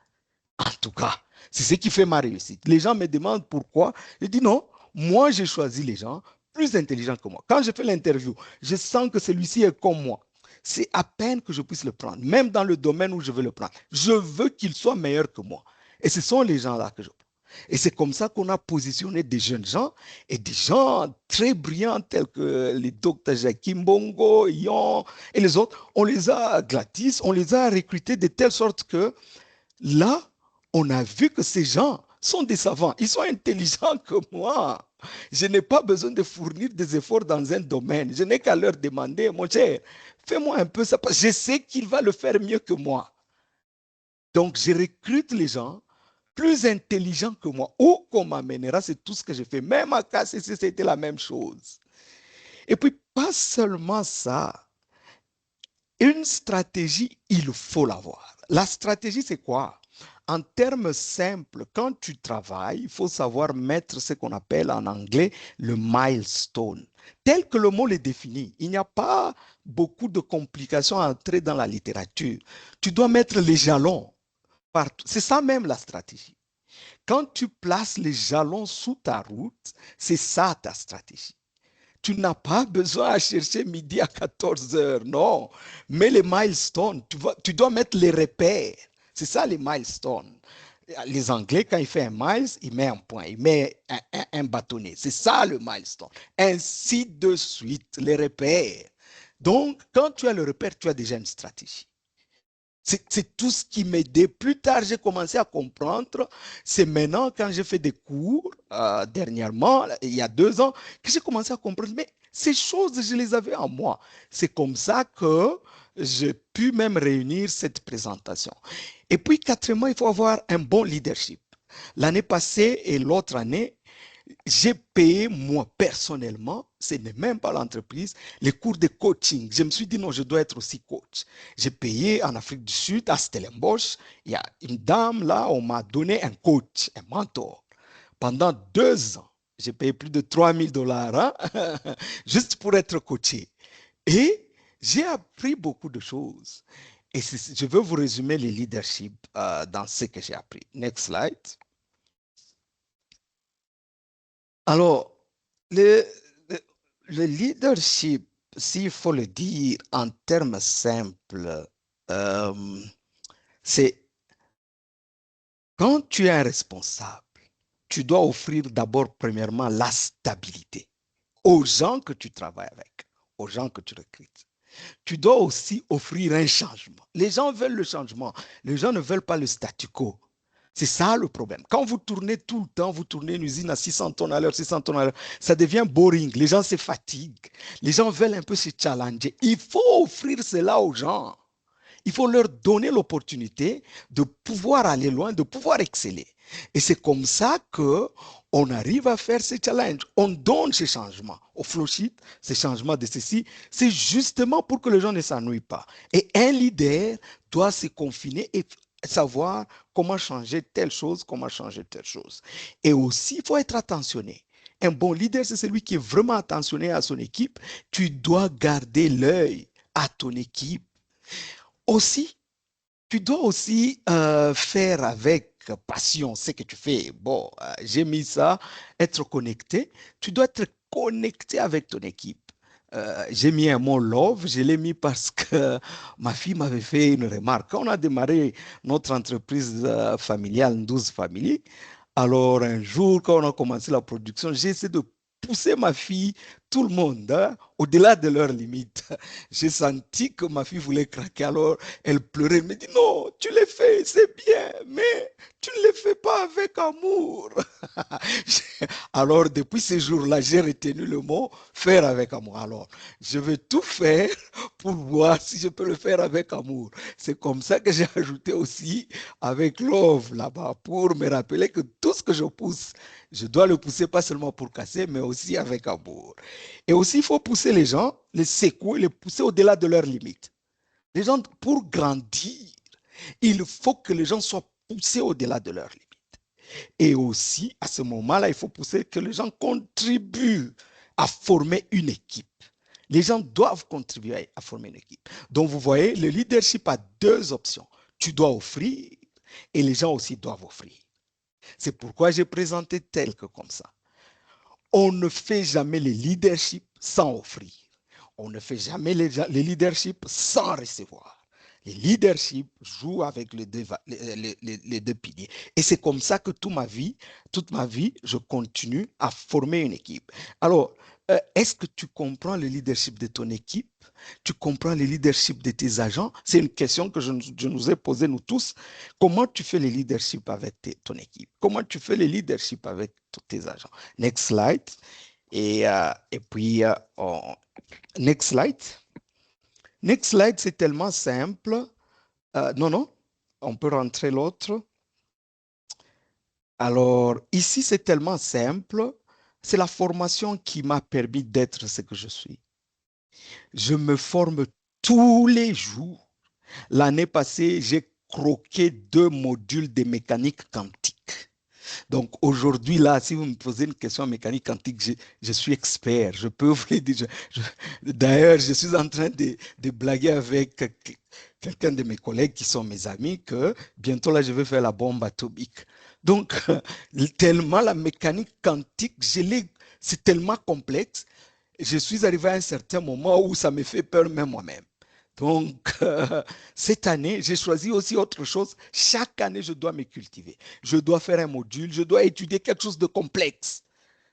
En tout cas, c'est ce qui fait ma réussite. Les gens me demandent pourquoi. Je dis non, moi j'ai choisi les gens plus intelligents que moi. Quand je fais l'interview, je sens que celui-ci est comme moi. C'est à peine que je puisse le prendre, même dans le domaine où je veux le prendre. Je veux qu'il soit meilleur que moi. Et ce sont les gens-là que je prends. Et c'est comme ça qu'on a positionné des jeunes gens et des gens très brillants tels que les docteurs Jacques Bongo, Yon et les autres. On les a glatis, on les a recrutés de telle sorte que là, on a vu que ces gens sont des savants. Ils sont intelligents que moi. Je n'ai pas besoin de fournir des efforts dans un domaine. Je n'ai qu'à leur demander, mon cher, fais-moi un peu ça. Je sais qu'il va le faire mieux que moi. Donc, je recrute les gens plus intelligents que moi. Où qu'on m'amènera, c'est tout ce que j'ai fait. Même à KCC, c'était la même chose. Et puis, pas seulement ça. Une stratégie, il faut l'avoir. La stratégie, c'est quoi? En termes simples, quand tu travailles, il faut savoir mettre ce qu'on appelle en anglais le milestone. Tel que le mot le définit, il n'y a pas beaucoup de complications à entrer dans la littérature. Tu dois mettre les jalons partout. C'est ça même la stratégie. Quand tu places les jalons sous ta route, c'est ça ta stratégie. Tu n'as pas besoin à chercher midi à 14 heures, non. Mais les milestones, tu dois mettre les repères. C'est ça les milestones. Les Anglais, quand il fait un miles, il met un point, il met un bâtonnet. C'est ça le milestone. Ainsi de suite, les repères. Donc, quand tu as le repère, tu as déjà une stratégie. C'est tout ce qui m'aidait. Plus tard, j'ai commencé à comprendre. C'est maintenant, quand j'ai fait des cours, dernièrement, il y a 2 ans, que j'ai commencé à comprendre. Mais ces choses, je les avais en moi. C'est comme ça que j'ai pu même réunir cette présentation. Et puis, quatrièmement, il faut avoir un bon leadership. L'année passée et l'autre année, j'ai payé moi personnellement, ce n'est même pas l'entreprise, les cours de coaching. Je me suis dit non, je dois être aussi coach. J'ai payé en Afrique du Sud, à Stellenbosch, il y a une dame là, on m'a donné un coach, un mentor. Pendant 2 ans, j'ai payé plus de 3 000 $ juste pour être coaché. Et j'ai appris beaucoup de choses. Et je veux vous résumer le leadership dans ce que j'ai appris. Next slide. Alors, le, le, le leadership, s'il faut le dire en termes simples, euh, c'est quand tu es un responsable, tu dois offrir d'abord, premièrement, la stabilité aux gens que tu travailles avec, aux gens que tu recrutes. Tu dois aussi offrir un changement. Les gens veulent le changement. Les gens ne veulent pas le statu quo. C'est ça le problème. Quand vous tournez tout le temps, vous tournez une usine à 600 tonnes à l'heure, 600 tonnes à l'heure, ça devient boring. Les gens se fatiguent. Les gens veulent un peu se challenger. Il faut offrir cela aux gens. Il faut leur donner l'opportunité de pouvoir aller loin, de pouvoir exceller. Et c'est comme ça que on arrive à faire ces challenges. On donne ces changements au flowsheet, ces changements de ceci. C'est justement pour que les gens ne s'ennuient pas. Et un leader doit se confiner et savoir comment changer telle chose, comment changer telle chose. Et aussi, il faut être attentionné. Un bon leader, c'est celui qui est vraiment attentionné à son équipe. Tu dois garder l'œil à ton équipe. Aussi, tu dois aussi faire avec passion ce que tu fais. Bon, j'ai mis ça, être connecté. Tu dois être connecté avec ton équipe. J'ai mis un mot love, je l'ai mis parce que ma fille m'avait fait une remarque. Quand on a démarré notre entreprise familiale, 12 familles, alors un jour, quand on a commencé la production, j'ai essayé de pousser ma fille, tout le monde, hein, au-delà de leurs limites. J'ai senti que ma fille voulait craquer, alors elle pleurait, elle me dit non, tu le fais, c'est bien, mais tu ne le fais pas avec amour. Alors depuis ce jour-là, j'ai retenu le mot faire avec amour. Alors, je vais tout faire pour voir si je peux le faire avec amour. C'est comme ça que j'ai ajouté aussi avec love là-bas pour me rappeler que tout ce que je pousse, je dois le pousser pas seulement pour casser, mais aussi avec amour. Et aussi, il faut pousser les gens, les secouer, les pousser au-delà de leurs limites. Les gens, pour grandir, il faut que les gens soient poussés au-delà de leurs limites. Et aussi, à ce moment-là, il faut pousser que les gens contribuent à former une équipe. Les gens doivent contribuer à former une équipe. Donc, vous voyez, le leadership a 2 options. Tu dois offrir et les gens aussi doivent offrir. C'est pourquoi j'ai présenté tel que comme ça. On ne fait jamais le leadership sans offrir. On ne fait jamais le leadership sans recevoir. Le leadership joue avec les deux piliers. Et c'est comme ça que toute ma vie, je continue à former une équipe. Alors, est-ce que tu comprends le leadership de ton équipe? Tu comprends le leadership de tes agents? C'est une question que je nous ai posée, nous tous. Comment tu fais le leadership avec ton équipe? Comment tu fais le leadership avec tous tes agents? Next slide. Et puis, next slide. Next slide, c'est tellement simple. Non, non, on peut rentrer l'autre. Alors, ici, c'est tellement simple. C'est la formation qui m'a permis d'être ce que je suis. Je me forme tous les jours. L'année passée, j'ai croqué 2 modules de mécanique quantique. Donc aujourd'hui, là, si vous me posez une question en mécanique quantique, je suis expert. Je peux vous le dire. D'ailleurs, je suis en train de blaguer avec quelqu'un de mes collègues qui sont mes amis que bientôt, là, je vais faire la bombe atomique. Donc, tellement la mécanique quantique, c'est tellement complexe. Je suis arrivé à un certain moment où ça me fait peur même moi-même. Donc, cette année, j'ai choisi aussi autre chose. Chaque année, je dois me cultiver. Je dois faire un module, je dois étudier quelque chose de complexe.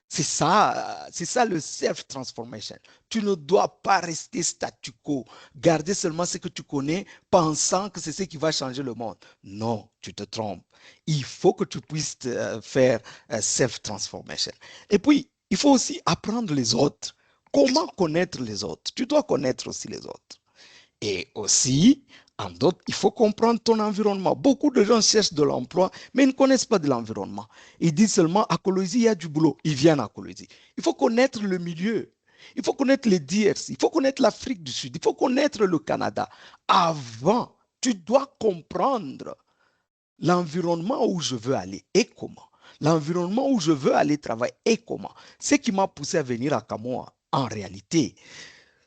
C'est ça le self-transformation. Tu ne dois pas rester statu quo, garder seulement ce que tu connais, pensant que c'est ce qui va changer le monde. Non, tu te trompes. Il faut que tu puisses faire self-transformation. Et puis, il faut aussi apprendre les autres. Comment connaître les autres? Tu dois connaître aussi les autres. Et aussi, en d'autres, il faut comprendre ton environnement. Beaucoup de gens cherchent de l'emploi, mais ils ne connaissent pas de l'environnement. Ils disent seulement à Colosi, il y a du boulot. Ils viennent à Colosi. Il faut connaître le milieu. Il faut connaître les DRC. Il faut connaître l'Afrique du Sud. Il faut connaître le Canada. Avant, tu dois comprendre l'environnement où je veux aller et comment. L'environnement où je veux aller travailler et comment. Ce qui m'a poussé à venir à Camoa, en réalité,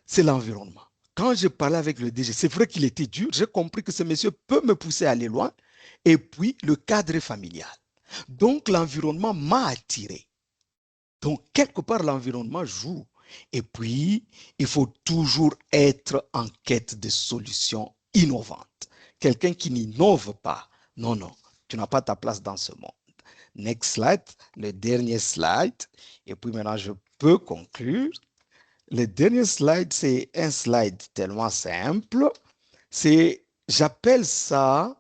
c'est l'environnement. Quand je parlais avec le DG, c'est vrai qu'il était dur. J'ai compris que ce monsieur peut me pousser à aller loin. Et puis, le cadre familial. Donc, l'environnement m'a attiré. Donc, quelque part, l'environnement joue. Et puis, il faut toujours être en quête de solutions innovantes. Quelqu'un qui n'innove pas, non, non, tu n'as pas ta place dans ce monde. Next slide, le dernier slide. Et puis maintenant, je peux conclure. Le dernier slide, c'est un slide tellement simple. J'appelle ça,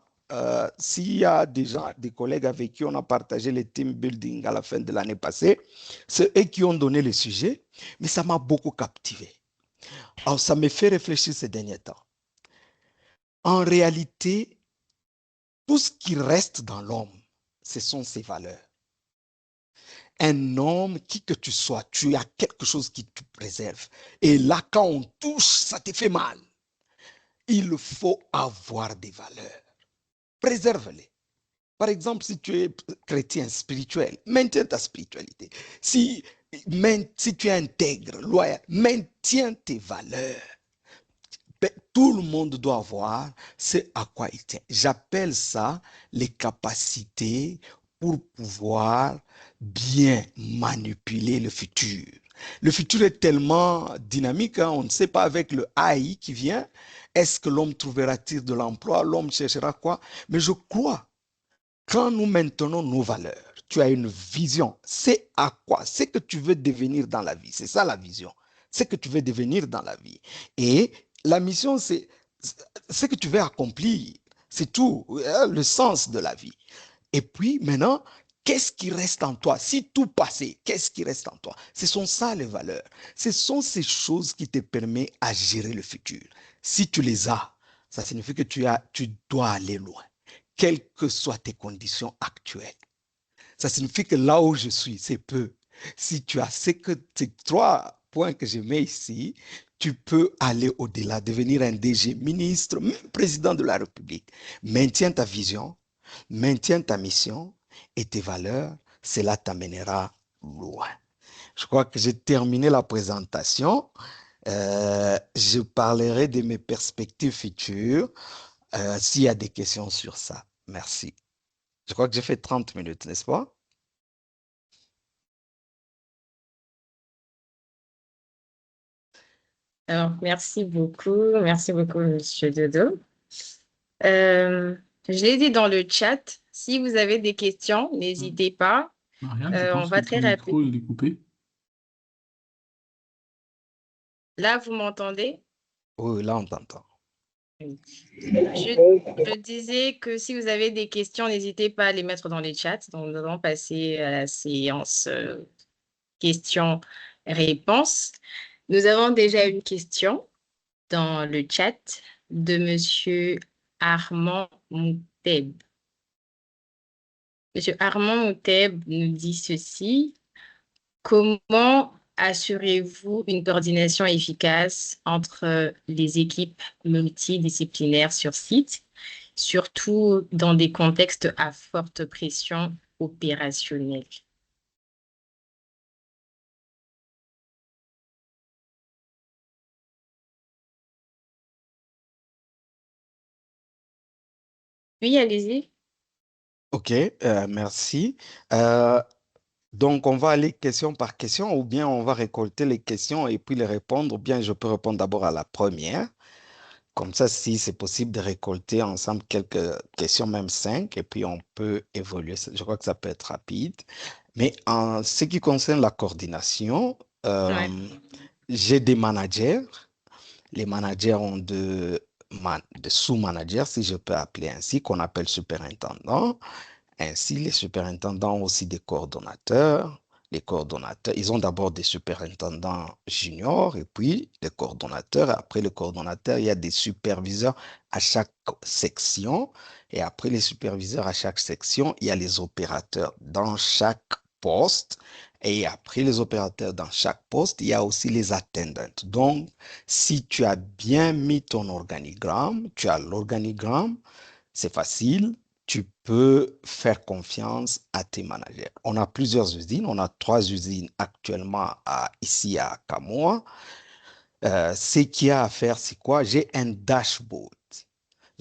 s'il y a des gens, des collègues avec qui on a partagé le team building à la fin de l'année passée, c'est eux qui ont donné le sujet, mais ça m'a beaucoup captivé. Alors, ça me fait réfléchir ces derniers temps. En réalité, tout ce qui reste dans l'homme, ce sont ses valeurs. Un homme, qui que tu sois, tu as quelque chose qui te préserve. Et là, quand on touche, ça te fait mal. Il faut avoir des valeurs. Préserve-les. Par exemple, si tu es chrétien spirituel, maintiens ta spiritualité. Si tu es intègre, loyal, maintiens tes valeurs. Tout le monde doit avoir ce à quoi il tient. J'appelle ça les capacités pour pouvoir bien manipuler le futur. Le futur est tellement dynamique, hein, on ne sait pas avec le AI qui vient, est-ce que l'homme trouvera-t-il de l'emploi, l'homme cherchera quoi? Mais je crois, quand nous maintenons nos valeurs, tu as une vision, c'est à quoi, c'est que tu veux devenir dans la vie, c'est ça la vision, c'est que tu veux devenir dans la vie. Et la mission, c'est ce que tu veux accomplir, c'est tout, le sens de la vie. Et puis maintenant, qu'est-ce qui reste en toi? Si tout passait, qu'est-ce qui reste en toi? Ce sont ça les valeurs. Ce sont ces choses qui te permettent à gérer le futur. Si tu les as, ça signifie que tu dois aller loin, quelles que soient tes conditions actuelles. Ça signifie que là où je suis, c'est peu. Si tu as ces trois points que je mets ici, tu peux aller au-delà, devenir un DG, ministre, même président de la République. Maintiens ta vision, maintiens ta mission et tes valeurs, cela t'amènera loin. Je crois que j'ai terminé la présentation. Je parlerai de mes perspectives futures s'il y a des questions sur ça. Merci. Je crois que j'ai fait 30 minutes, n'est-ce pas? Alors, merci beaucoup, Monsieur Dodo. Euh, je l'ai dit dans le chat, si vous avez des questions, n'hésitez pas. Marianne, je On pense que va ton très rapide. micro, il est coupé. Là, vous m'entendez? Oui, là, on t'entend. Je disais que si vous avez des questions, n'hésitez pas à les mettre dans les chats. Donc, nous allons passer à la séance questions-réponses. Nous avons déjà une question dans le chat de Monsieur Armand Mouteb. Monsieur Armand Mouteb nous dit ceci. Comment assurez-vous une coordination efficace entre les équipes multidisciplinaires sur site, surtout dans des contextes à forte pression opérationnelle? Oui, allez-y. OK, merci. Euh, donc, on va aller question par question ou bien on va récolter les questions et puis les répondre, ou bien je peux répondre d'abord à la première. Comme ça, si c'est possible de récolter ensemble quelques questions, même cinq, et puis on peut évoluer. Je crois que ça peut être rapide. Mais en ce qui concerne la coordination, Ouais. j'ai des managers. Les managers ont de sous-managers, si je peux appeler ainsi, qu'on appelle superintendants. Ainsi, les superintendants ont aussi des coordonnateurs. Les coordonnateurs, ils ont d'abord des superintendants juniors et puis des coordonnateurs. Après le coordonnateur, il y a des superviseurs à chaque section. Et après les superviseurs à chaque section, il y a les opérateurs dans chaque poste. Et après les opérateurs dans chaque poste, il y a aussi les attendants. Donc, si tu as bien mis ton organigramme, tu as l'organigramme, c'est facile, tu peux faire confiance à tes managers. On a plusieurs usines, on a trois usines actuellement ici à Kamoa. Ce qu'il y a à faire, c'est quoi? J'ai un dashboard.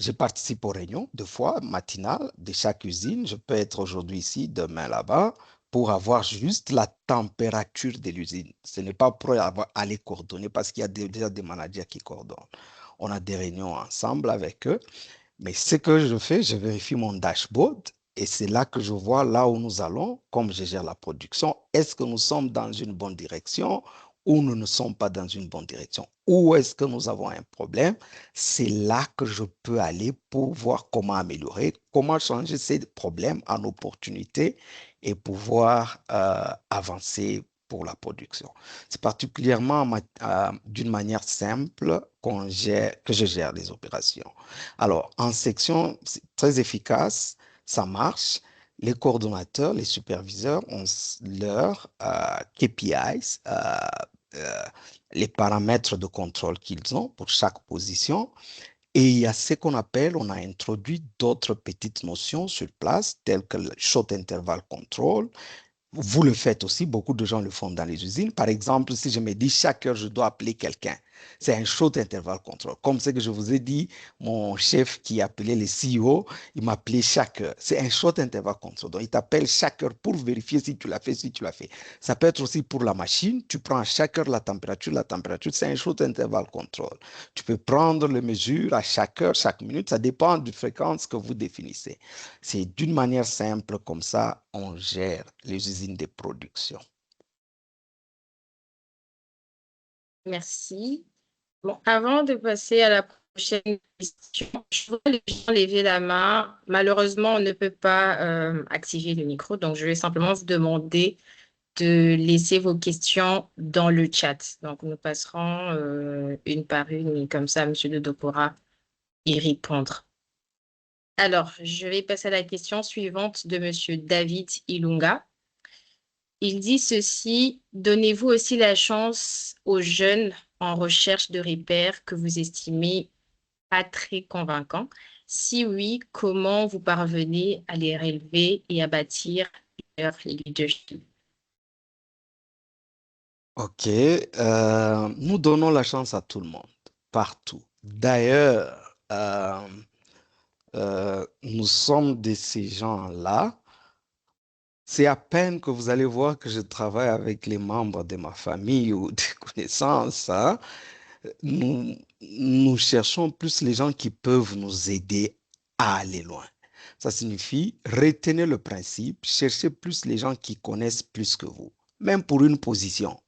Je participe aux réunions deux fois matinales de chaque usine. Je peux être aujourd'hui ici, demain là-bas, pour avoir juste la température de l'usine. Ce n'est pas pour aller coordonner parce qu'il y a déjà des managers qui coordonnent. On a des réunions ensemble avec eux. Mais ce que je fais, je vérifie mon dashboard et c'est là que je vois là où nous allons, comme je gère la production. Est-ce que nous sommes dans une bonne direction ou nous ne sommes pas dans une bonne direction? Où est-ce que nous avons un problème? C'est là que je peux aller pour voir comment améliorer, comment changer ces problèmes en opportunités et pouvoir avancer pour la production. C'est particulièrement d'une manière simple que je gère les opérations. Alors, en section, c'est très efficace, ça marche. Les coordonnateurs, les superviseurs ont leurs KPIs, euh, les paramètres de contrôle qu'ils ont pour chaque position. Et il y a ce qu'on appelle, on a introduit d'autres petites notions sur place, telles que le short interval control. Vous le faites aussi, beaucoup de gens le font dans les usines. Par exemple, si je me dis chaque heure, je dois appeler quelqu'un, c'est un short interval control. Comme ce que je vous ai dit, mon chef qui appelait le CEO, il m'appelait chaque heure. C'est un short interval control. Donc, il t'appelle chaque heure pour vérifier si tu l'as fait, si tu l'as fait. Ça peut être aussi pour la machine. Tu prends à chaque heure la température, c'est un short interval control. Tu peux prendre les mesures à chaque heure, chaque minute. Ça dépend de la fréquence que vous définissez. C'est d'une manière simple comme ça, on gère les usines de production. Merci. Bon, avant de passer à la prochaine question, je vois les gens lever la main. Malheureusement, on ne peut pas activer le micro, donc je vais simplement vous demander de laisser vos questions dans le chat. Donc, nous passerons une par une et comme ça, Monsieur Dodo pourra y répondre. Alors, je vais passer à la question suivante de Monsieur David Ilunga. Il dit ceci, donnez-vous aussi la chance aux jeunes en recherche de repères que vous estimez pas très convaincants. Si oui, comment vous parvenez à les relever et à bâtir leur leadership? OK, nous donnons la chance à tout le monde, partout. D'ailleurs, nous sommes de ces gens-là. C'est à peine que vous allez voir que je travaille avec les membres de ma famille ou des connaissances, hein. Nous cherchons plus les gens qui peuvent nous aider à aller loin. Ça signifie retenez le principe, cherchez plus les gens qui connaissent plus que vous, même pour une position.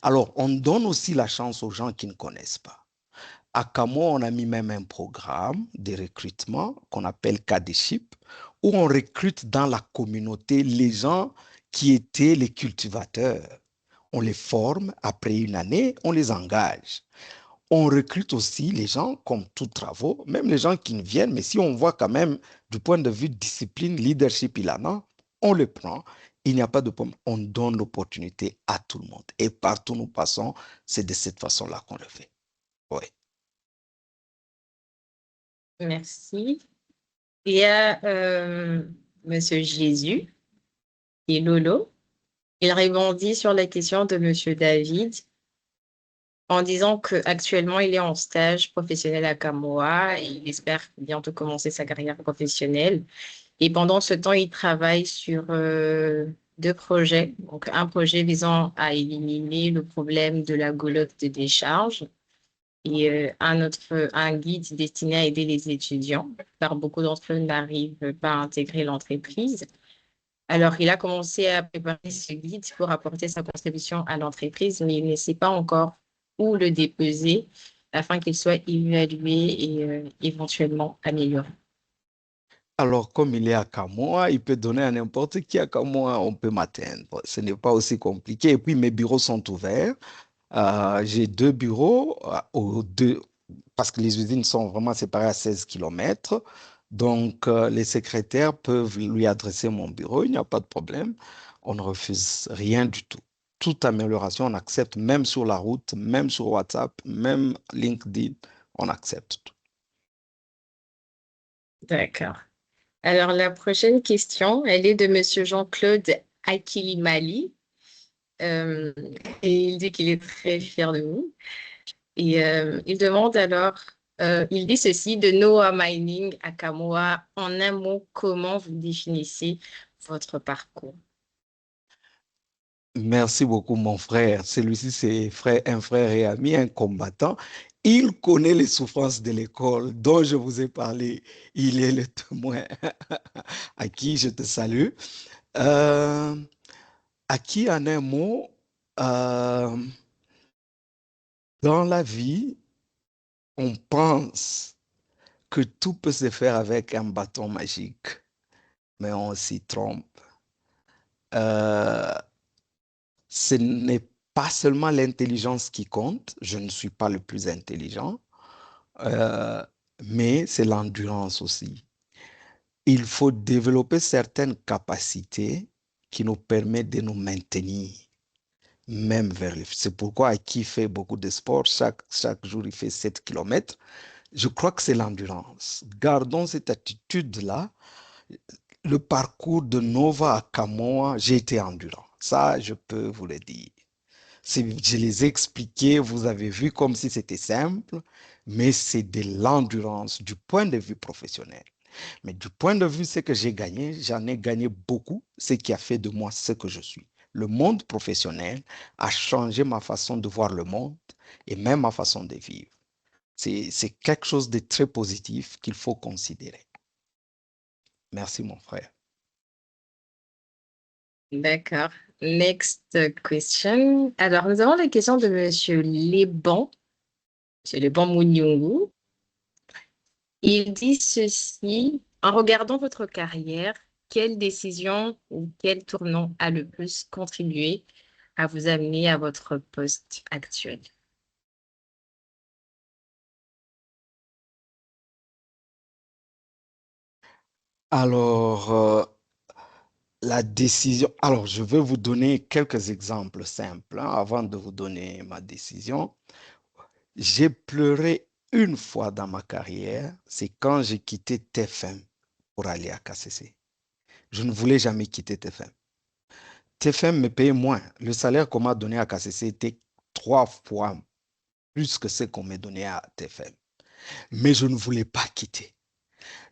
Alors, on donne aussi la chance aux gens qui ne connaissent pas. À Camo, on a mis même un programme de recrutement qu'on appelle Cadeship, où on recrute dans la communauté les gens qui étaient les cultivateurs. On les forme, après une année, on les engage. On recrute aussi les gens comme tous travaux, même les gens qui ne viennent, mais si on voit quand même du point de vue discipline, leadership, il en a, on le prend. Il n'y a pas de problème, on donne l'opportunité à tout le monde. Et partout où nous passons, c'est de cette façon-là qu'on le fait. Oui. Merci. Il y a Monsieur Jésus et Lolo. Il rebondit sur la question de Monsieur David en disant qu'actuellement, il est en stage professionnel à Camoa et il espère bientôt commencer sa carrière professionnelle. Et pendant ce temps, il travaille sur deux projets. Donc, un projet visant à éliminer le problème de la goulotte de décharge et un guide destiné à aider les étudiants, car beaucoup d'entre eux n'arrivent pas à intégrer l'entreprise. Alors, il a commencé à préparer ce guide pour apporter sa contribution à l'entreprise, mais il ne sait pas encore où le déposer afin qu'il soit évalué et éventuellement amélioré. Alors, comme il est à Kamoa, il peut donner à n'importe qui à Kamoa, on peut m'atteindre. Ce n'est pas aussi compliqué. Et puis, mes bureaux sont ouverts. J'ai deux bureaux, parce que les usines sont vraiment séparées à 16 kilomètres. Donc, les secrétaires peuvent lui adresser mon bureau, il n'y a pas de problème. On ne refuse rien du tout. Toute amélioration, on accepte, même sur la route, même sur WhatsApp, même LinkedIn, on accepte tout. D'accord. Alors, la prochaine question, elle est de Monsieur Jean-Claude Akilimali. Euh, et il dit qu'il est très fier de vous. Et il demande alors, il dit ceci de Noah Mining à Kamoa. En un mot, comment vous définissez votre parcours? Merci beaucoup, mon frère. Celui-ci, c'est un frère et ami, un combattant. Il connaît les souffrances de l'école dont je vous ai parlé. Il est le témoin à qui je te salue. Euh, à qui, en un mot, euh, dans la vie, on pense que tout peut se faire avec un bâton magique, mais on s'y trompe. Euh, Ce n'est pas seulement l'intelligence qui compte, je ne suis pas le plus intelligent, euh, mais c'est l'endurance aussi. Il faut développer certaines capacités qui nous permettent de nous maintenir, même vers le... C'est pourquoi qui fait beaucoup de sport, chaque jour il fait 7 kilomètres. Je crois que c'est l'endurance. Gardons cette attitude-là. Le parcours de Nova à Kamoa, j'ai été endurant. Ça, je peux vous le dire. Je les ai expliqués, vous avez vu comme si c'était simple, mais c'est de l'endurance du point de vue professionnel. Mais du point de vue ce que j'ai gagné, j'en ai gagné beaucoup, ce qui a fait de moi ce que je suis. Le monde professionnel a changé ma façon de voir le monde et même ma façon de vivre. C'est quelque chose de très positif qu'il faut considérer. Merci, mon frère. D'accord. Next question. Alors, nous avons la question de Monsieur Leban, Monsieur Leban Mounyungu. Il dit ceci, en regardant votre carrière, quelle décision ou quel tournant a le plus contribué à vous amener à votre poste actuel? Alors, la décision. Alors, je vais vous donner quelques exemples simples hein, avant de vous donner ma décision. J'ai pleuré une fois dans ma carrière, c'est quand j'ai quitté TFM pour aller à KCC. Je ne voulais jamais quitter TFM. TFM me payait moins. Le salaire qu'on m'a donné à KCC était 3 fois plus que ce qu'on m'a donné à TFM. Mais je ne voulais pas quitter.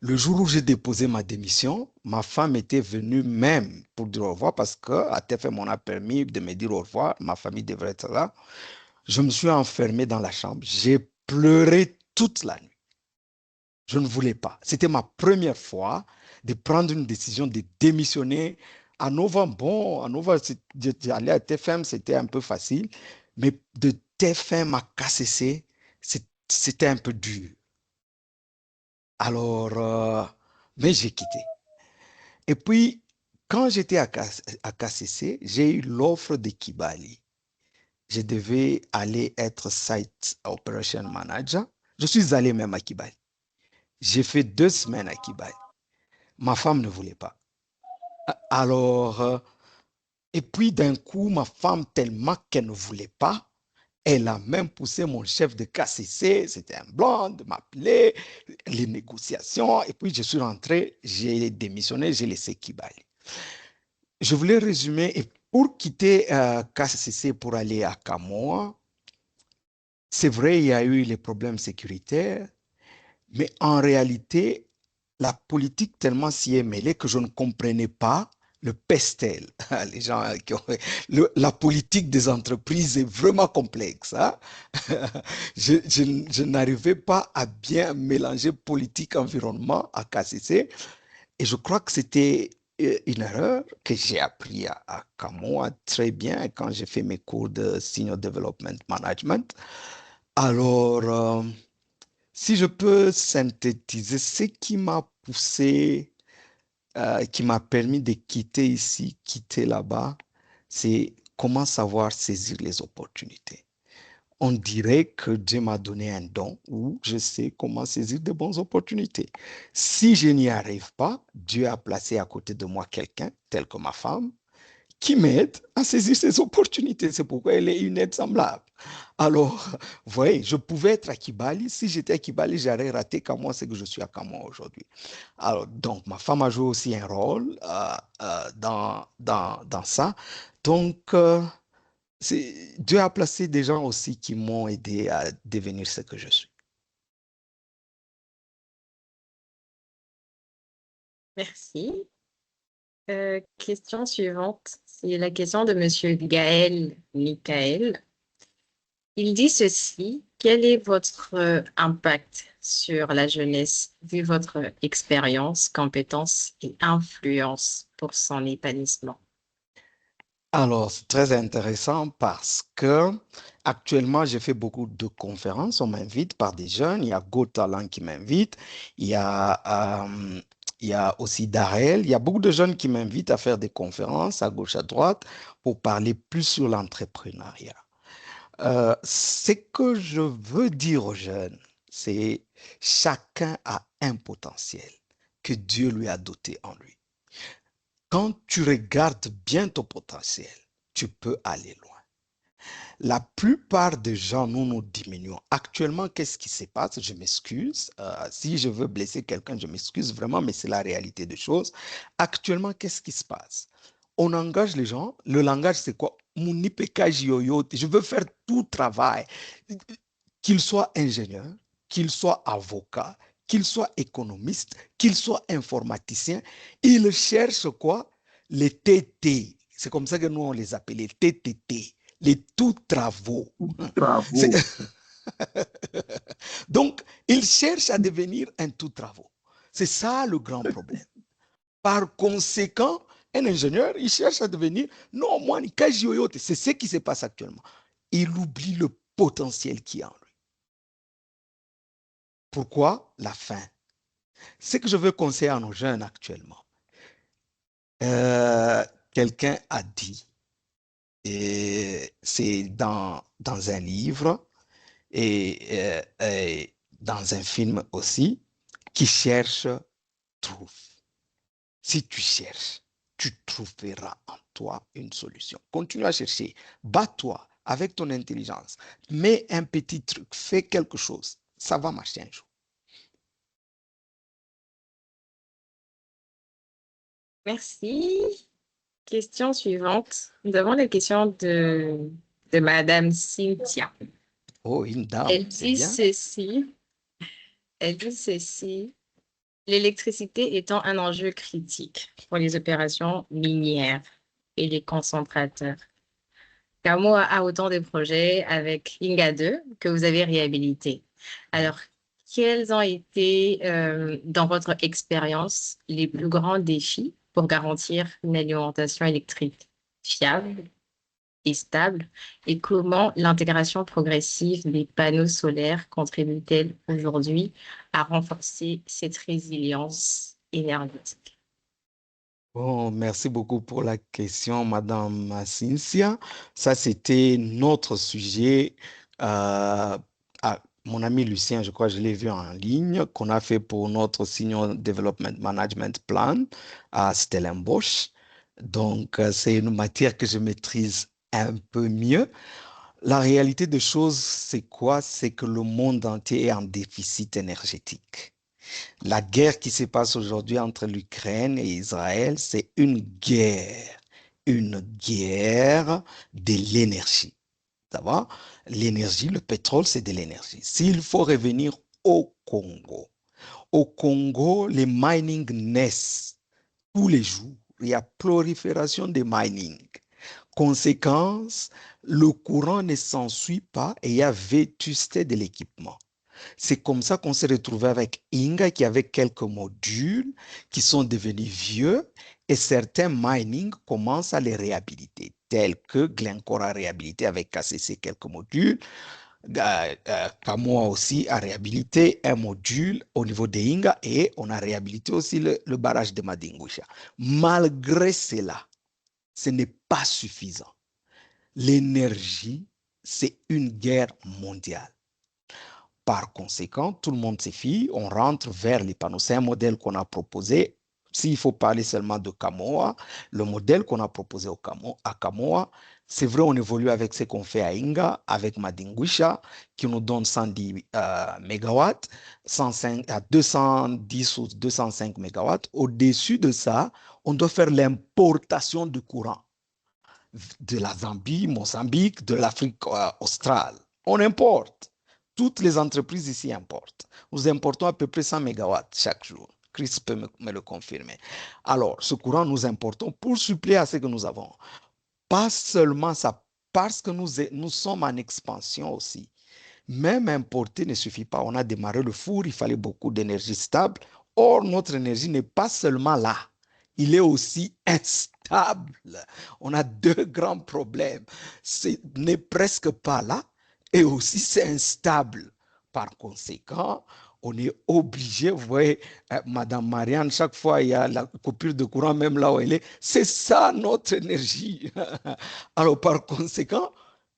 Le jour où j'ai déposé ma démission, ma femme était venue même pour dire au revoir parce qu'à TFM, on a permis de me dire au revoir. Ma famille devrait être là. Je me suis enfermé dans la chambre. J'ai pleuré toute la nuit. Je ne voulais pas. C'était ma première fois de prendre une décision de démissionner. À Nova, bon, à Nova, aller à TFM, c'était un peu facile. Mais de TFM à KCC, c'était un peu dur. Alors, mais j'ai quitté. Et puis, quand j'étais à KCC, j'ai eu l'offre de Kibali. Je devais aller être Site Operation Manager. Je suis allé même à Kibali. J'ai fait 2 semaines à Kibali. Ma femme ne voulait pas. Alors, et puis d'un coup, ma femme, tellement qu'elle ne voulait pas, elle a même poussé mon chef de KCC, c'était un blanc, de m'appeler, les négociations. Et puis, je suis rentré, j'ai démissionné, j'ai laissé Kibali. Je voulais résumer, et pour quitter KCC pour aller à Kamoa, c'est vrai, il y a eu les problèmes sécuritaires, mais en réalité, la politique tellement s'y est mêlée que je ne comprenais pas le pestel. Les gens qui ont... la politique des entreprises est vraiment complexe. Hein? Je n'arrivais pas à bien mélanger politique, environnement à KCC. Et je crois que c'était une erreur que j'ai appris à Camoa très bien quand j'ai fait mes cours de Senior Development Management. Alors, si je peux synthétiser, ce qui m'a poussé, qui m'a permis de quitter ici, quitter là-bas, c'est comment savoir saisir les opportunités. On dirait que Dieu m'a donné un don où je sais comment saisir de bonnes opportunités. Si je n'y arrive pas, Dieu a placé à côté de moi quelqu'un, tel que ma femme, qui m'aide à saisir ces opportunités. C'est pourquoi elle est une aide semblable. Alors, vous voyez, je pouvais être à Kibali. Si j'étais à Kibali, j'aurais raté Kamwa, c'est que je suis à Kamwa aujourd'hui. Alors, donc, ma femme a joué aussi un rôle dans ça. Donc, Dieu a placé des gens aussi qui m'ont aidé à devenir ce que je suis. Merci. Question suivante, c'est la question de Monsieur Gaël Michael. Il dit ceci, quel est votre impact sur la jeunesse, vu votre expérience, compétences et influence pour son épanouissement? Alors, c'est très intéressant parce que actuellement, j'ai fait beaucoup de conférences. On m'invite par des jeunes. Il y a Go Talent qui m'invite. Il y a, il y a aussi Darrell. Il y a beaucoup de jeunes qui m'invitent à faire des conférences à gauche, à droite pour parler plus sur l'entrepreneuriat. Ce que je veux dire aux jeunes, c'est chacun a un potentiel que Dieu lui a doté en lui. Quand tu regardes bien ton potentiel, tu peux aller loin. La plupart des gens, nous diminuons. Actuellement, qu'est-ce qui se passe? Je m'excuse. Si je veux blesser quelqu'un, je m'excuse vraiment, mais c'est la réalité des choses. Actuellement, qu'est-ce qui se passe? On engage les gens. Le langage, c'est quoi? Je veux faire tout travail. Qu'il soit ingénieur, qu'il soit avocat, qu'il soit économiste, qu'il soit informaticien, il cherche quoi? Les TT. C'est comme ça que nous, on les appelle les TTT, les tout-travaux. Bravo. Donc, il cherche à devenir un tout-travaux. C'est ça le grand problème. Par conséquent, un ingénieur, il cherche à devenir, non, moi, c'est ce qui se passe actuellement. Il oublie le potentiel qu'il y a en lui. Pourquoi la faim? Ce que je veux conseiller à nos jeunes actuellement, euh, quelqu'un a dit, et c'est dans un livre et dans un film aussi, qui cherche, trouve. Si tu cherches, tu trouveras en toi une solution. Continue à chercher, bats-toi avec ton intelligence, mets un petit truc, fais quelque chose, ça va marcher un jour. Merci. Question suivante. Nous avons la question de Madame Cynthia. Oh, une dame, Elle c'est dit bien. ceci, elle dit ceci, l'électricité étant un enjeu critique pour les opérations minières et les concentrateurs. Camo a autant de projets avec Inga 2 que vous avez réhabilité. Alors, quels ont été, dans votre expérience, les plus grands défis pour garantir une alimentation électrique fiable et stable? Et comment l'intégration progressive des panneaux solaires contribue-t-elle aujourd'hui à renforcer cette résilience énergétique? Bon, merci beaucoup pour la question, Madame Cynthia. Ça, c'était notre sujet. Mon ami Lucien, je crois, je l'ai vu en ligne, qu'on a fait pour notre Senior Development Management Plan à Stellenbosch. Donc, c'est une matière que je maîtrise un peu mieux. La réalité des choses, c'est quoi? C'est que le monde entier est en déficit énergétique. La guerre qui se passe aujourd'hui entre l'Ukraine et Israël, c'est une guerre de l'énergie. Ça va? L'énergie, le pétrole, c'est de l'énergie. S'il faut revenir au Congo, les mining naissent tous les jours. il y a prolifération des mining. Conséquence, le courant ne s'ensuit pas et il y a vétusté de l'équipement. C'est comme ça qu'on s'est retrouvé avec Inga qui avait quelques modules qui sont devenus vieux et certains mining commencent à les réhabiliter, tels que Glencore a réhabilité avec KCC quelques modules. Kamoa aussi a réhabilité un module au niveau de Inga et on a réhabilité aussi le barrage de Madingusha. Malgré cela, ce n'est pas suffisant. L'énergie, c'est une guerre mondiale. Par conséquent, tout le monde se fie, on rentre vers les panneaux. C'est un modèle qu'on a proposé. S'il faut parler seulement de Kamoa, le modèle qu'on a proposé à Kamoa, c'est vrai, on évolue avec ce qu'on fait à Inga, avec Madingwisha, qui nous donne 110 MW, 105, à 210 ou 205 MW. Au-dessus de ça, on doit faire l'importation de courant de la Zambie, Mozambique, de l'Afrique australe. On importe. Toutes les entreprises ici importent. Nous importons à peu près 100 mégawatts chaque jour. Chris peut me le confirmer. Alors, ce courant, nous importons pour suppléer à ce que nous avons. Pas seulement ça, parce que nous sommes en expansion aussi. Même importer ne suffit pas. On a démarré le four, il fallait beaucoup d'énergie stable. Or, notre énergie n'est pas seulement là, il est aussi instable. On a deux grands problèmes. Ce n'est presque pas là et aussi c'est instable. Par conséquent, on est obligé, vous voyez, Madame Marianne, chaque fois il y a la coupure de courant, même là où elle est, c'est ça notre énergie. Alors par conséquent,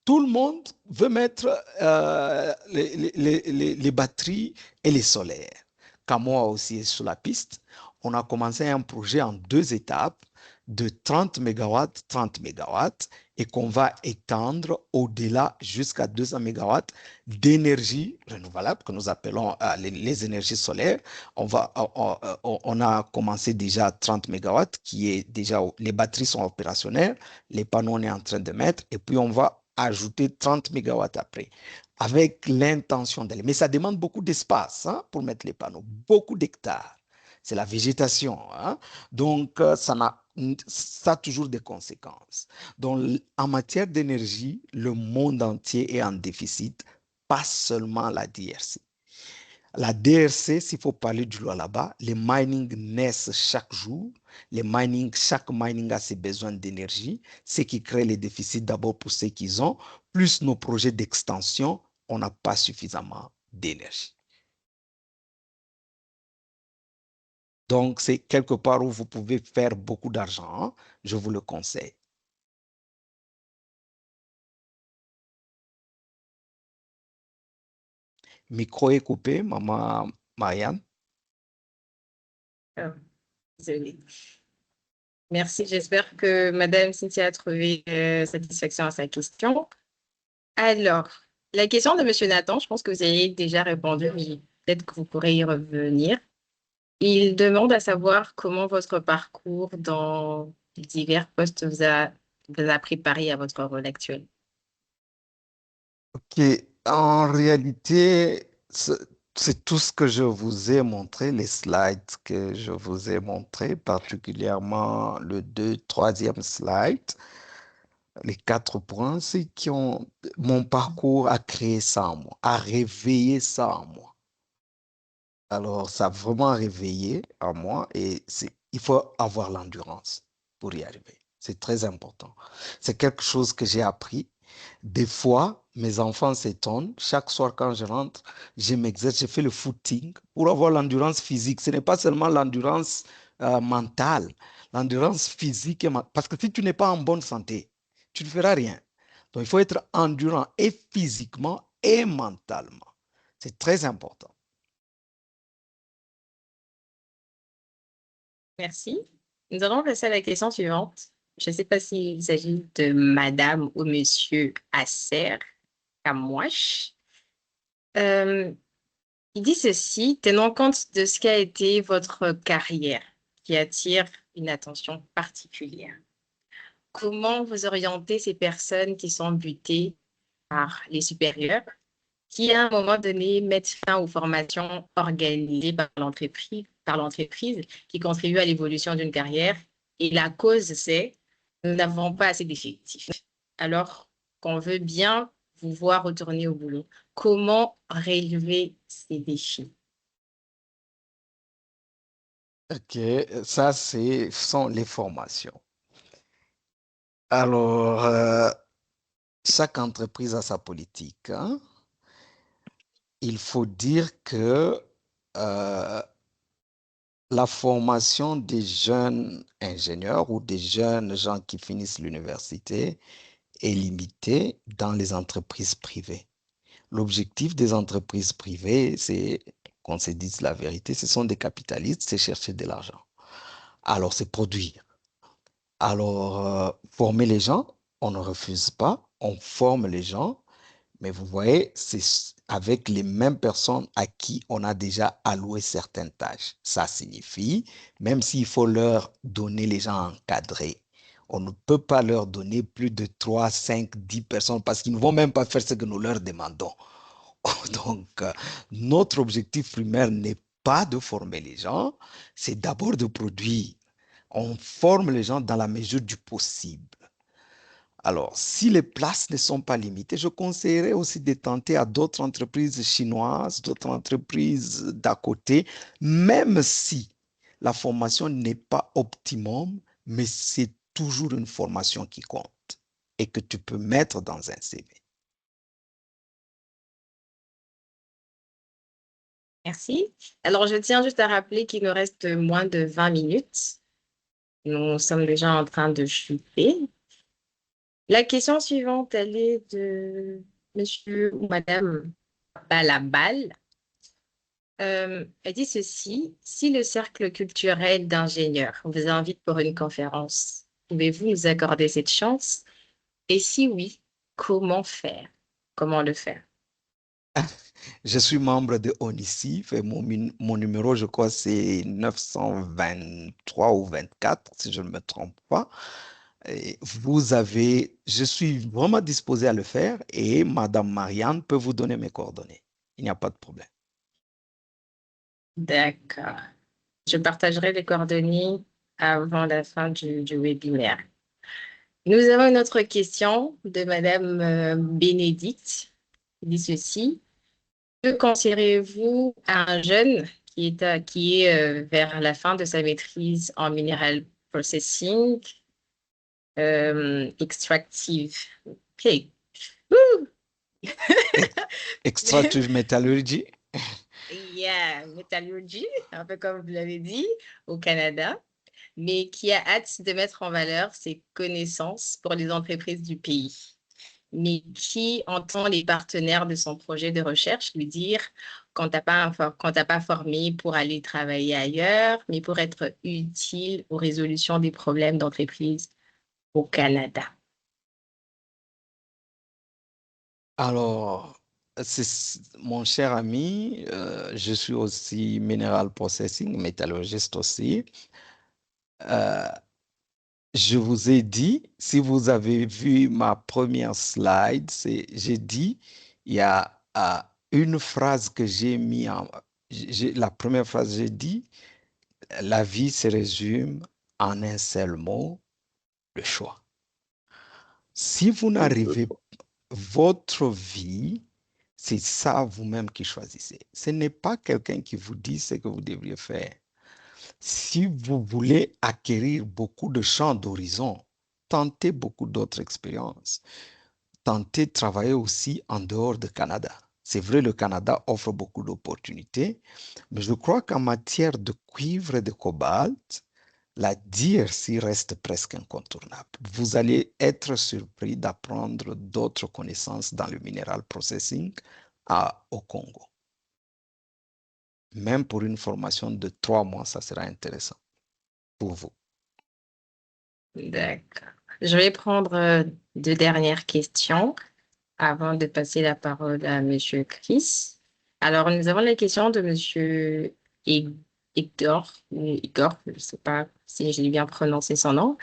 tout le monde veut mettre les batteries et les solaires. Camoa aussi est sur la piste. On a commencé un projet en deux étapes de 30 mégawatts, 30 mégawatts et qu'on va étendre au-delà jusqu'à 200 mégawatts d'énergie renouvelable que nous appelons les énergies solaires. On a commencé déjà 30 mégawatts qui est déjà, les batteries sont opérationnelles, les panneaux on est en train de mettre et puis on va ajouter 30 mégawatts après avec l'intention d'aller. Mais ça demande beaucoup d'espace pour mettre les panneaux, beaucoup d'hectares. C'est la végétation. Donc, ça a toujours des conséquences. Donc, en matière d'énergie, le monde entier est en déficit, pas seulement la DRC. La DRC, s'il faut parler du loi là-bas, les mining naissent chaque jour. Chaque mining a ses besoins d'énergie, ce qui crée les déficits d'abord pour ceux qu'ils ont, plus nos projets d'extension, on n'a pas suffisamment d'énergie. Donc, c'est quelque part où vous pouvez faire beaucoup d'argent. Je vous le conseille. Micro est coupé, maman Marianne. Oh, désolée. Merci, j'espère que Madame Cynthia a trouvé satisfaction à sa question. Alors, la question de Monsieur Nathan, je pense que vous avez déjà répondu, mais peut-être que vous pourrez y revenir. Il demande à savoir comment votre parcours dans divers postes vous a préparé à votre rôle actuel. Ok, en réalité, c'est tout ce que je vous ai montré, les slides que je vous ai montrés, particulièrement le troisième slide. Les 4 points, c'est qui ont mon parcours a créé ça en moi, a réveillé ça en moi. Alors, ça a vraiment réveillé en moi et il faut avoir l'endurance pour y arriver. C'est très important. C'est quelque chose que j'ai appris. Des fois, mes enfants s'étonnent. Chaque soir, quand je rentre, je m'exerce, je fais le footing pour avoir l'endurance physique. Ce n'est pas seulement l'endurance mentale, l'endurance physique. Parce que si tu n'es pas en bonne santé, tu ne feras rien. Donc, il faut être endurant et physiquement et mentalement. C'est très important. Merci. Nous allons passer à la question suivante. Je ne sais pas s'il s'agit de Madame ou Monsieur Asser Kamwash. Euh, il dit ceci, tenant compte de ce qu'a été votre carrière, qui attire une attention particulière. Comment vous orientez ces personnes qui sont butées par les supérieurs, qui à un moment donné mettent fin aux formations organisées par l'entreprise, qui contribuent à l'évolution d'une carrière Et la cause, c'est nous n'avons pas assez d'effectifs. Alors qu'on veut bien vous voir retourner au boulot. Comment relever ces défis? Ok, ça, sont les formations. Alors, chaque entreprise a sa politique, hein. Il faut dire que euh, la formation des jeunes ingénieurs ou des jeunes gens qui finissent l'université est limitée dans les entreprises privées. L'objectif des entreprises privées, c'est qu'on se dise la vérité, ce sont des capitalistes, c'est chercher de l'argent. Alors, c'est produire. Alors, former les gens, on ne refuse pas, on forme les gens, mais vous voyez, c'est avec les mêmes personnes à qui on a déjà alloué certaines tâches. Ça signifie, même s'il faut leur donner les gens encadrés, on ne peut pas leur donner plus de 3, 5, 10 personnes parce qu'ils ne vont même pas faire ce que nous leur demandons. Donc, notre objectif primaire n'est pas de former les gens, c'est d'abord de produire. On forme les gens dans la mesure du possible. Alors, si les places ne sont pas limitées, je conseillerais aussi de tenter à d'autres entreprises chinoises, d'autres entreprises d'à côté, même si la formation n'est pas optimum, mais c'est toujours une formation qui compte et que tu peux mettre dans un CV. Merci. Alors, je tiens juste à rappeler qu'il nous reste moins de 20 minutes. Nous sommes déjà en train de chuter. La question suivante, elle est de monsieur ou madame Balabal. Elle dit ceci, si le cercle culturel d'ingénieurs vous invite pour une conférence, pouvez-vous nous accorder cette chance? Et si oui, comment faire? Comment le faire? Je suis membre de Onicif et mon numéro, je crois, c'est 923 ou 24, si je ne me trompe pas. Et je suis vraiment disposé à le faire et Madame Marianne peut vous donner mes coordonnées. Il n'y a pas de problème. D'accord. Je partagerai les coordonnées avant la fin du webinaire. Nous avons une autre question de Madame Bénédicte qui dit ceci. Que conseillerez-vous à un jeune qui est vers la fin de sa maîtrise en mineral processing extractive? OK. Woo! Ex- Extractive Metallurgy. Yeah, métallurgie, un peu comme vous l'avez dit, au Canada, mais qui a hâte de mettre en valeur ses connaissances pour les entreprises du pays, mais qui entend les partenaires de son projet de recherche lui dire quand t'as pas formé pour aller travailler ailleurs, mais pour être utile aux résolutions des problèmes d'entreprise au Canada. Alors, mon cher ami, je suis aussi mineral processing, métallurgiste aussi. Euh, Je vous ai dit, si vous avez vu ma première slide, j'ai dit, il y a une phrase que j'ai mis la première phrase, j'ai dit, la vie se résume en un seul mot, le choix. Si vous n'arrivez, votre vie, c'est ça vous-même qui choisissez. Ce n'est pas quelqu'un qui vous dit ce que vous devriez faire. Si vous voulez acquérir beaucoup de champs d'horizon, tentez beaucoup d'autres expériences. Tentez de travailler aussi en dehors du Canada. C'est vrai, le Canada offre beaucoup d'opportunités, mais je crois qu'en matière de cuivre et de cobalt, la DRC reste presque incontournable. Vous allez être surpris d'apprendre d'autres connaissances dans le mineral processing au Congo. Même pour une formation de 3 mois, ça sera intéressant pour vous. D'accord. Je vais prendre deux dernières questions avant de passer la parole à Monsieur Chris. Alors, nous avons la question de Monsieur Ig- Igor, Igor, je ne sais pas si j'ai bien prononcé son nom.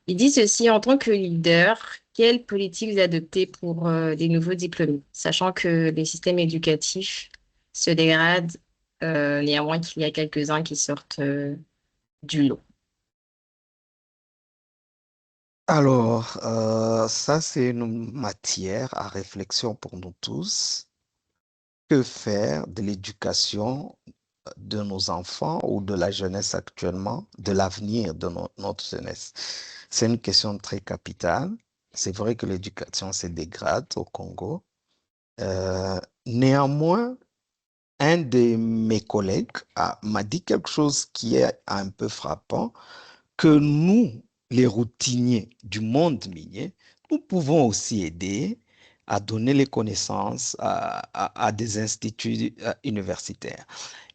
Il dit ceci, en tant que leader, quelle politique vous adoptez pour les nouveaux diplômés, sachant que les systèmes éducatifs se dégradent, néanmoins qu'il y a quelques-uns qui sortent du lot. Alors, ça, c'est une matière à réflexion pour nous tous. Que faire de l'éducation de nos enfants ou de la jeunesse actuellement, de l'avenir de notre jeunesse? C'est une question très capitale. C'est vrai que l'éducation se dégrade au Congo. Néanmoins, un de mes collègues m'a dit quelque chose qui est un peu frappant, que nous, les routiniers du monde minier, nous pouvons aussi aider à donner les connaissances à des instituts universitaires.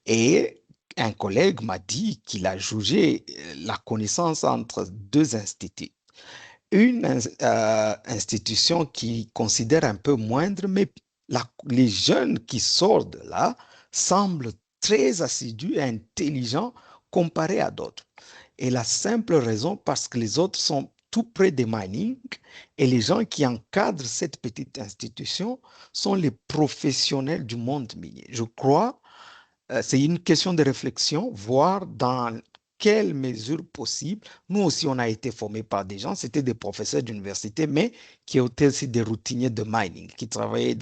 Et un collègue m'a dit qu'il a jugé la connaissance entre deux instituts. Une institution qui considère un peu moindre, mais les jeunes qui sortent de là semblent très assidus et intelligents comparés à d'autres. Et la simple raison, parce que les autres sont tout près des mining et les gens qui encadrent cette petite institution sont les professionnels du monde minier. Je crois c'est une question de réflexion, voir dans quelle mesure possible. Nous aussi, on a été formés par des gens, c'était des professeurs d'université, mais qui étaient aussi des routiniers de mining, qui travaillaient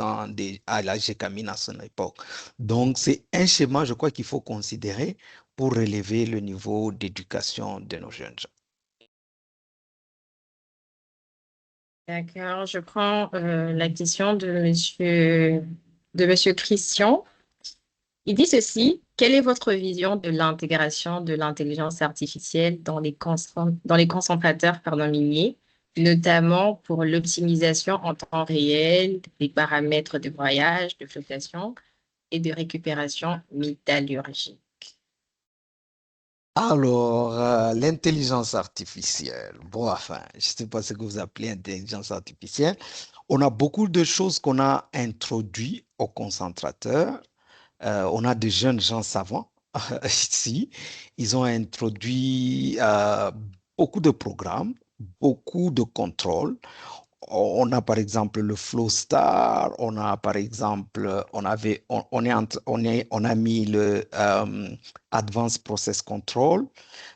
à la GECAMINE à son époque. Donc, c'est un schéma, je crois, qu'il faut considérer pour relever le niveau d'éducation de nos jeunes gens. D'accord, je prends la question de monsieur Christian. Il dit ceci, quelle est votre vision de l'intégration de l'intelligence artificielle dans les concentrateurs miniers, notamment pour l'optimisation en temps réel des paramètres de voyage, de flotation et de récupération métallurgique? Alors, l'intelligence artificielle, bon, enfin, je ne sais pas ce que vous appelez intelligence artificielle. On a beaucoup de choses qu'on a introduites au concentrateur. On a des jeunes gens savants ici. Ils ont introduit beaucoup de programmes, beaucoup de contrôles. On a par exemple le Flow Star, on a par exemple, on a mis le Advanced Process Control.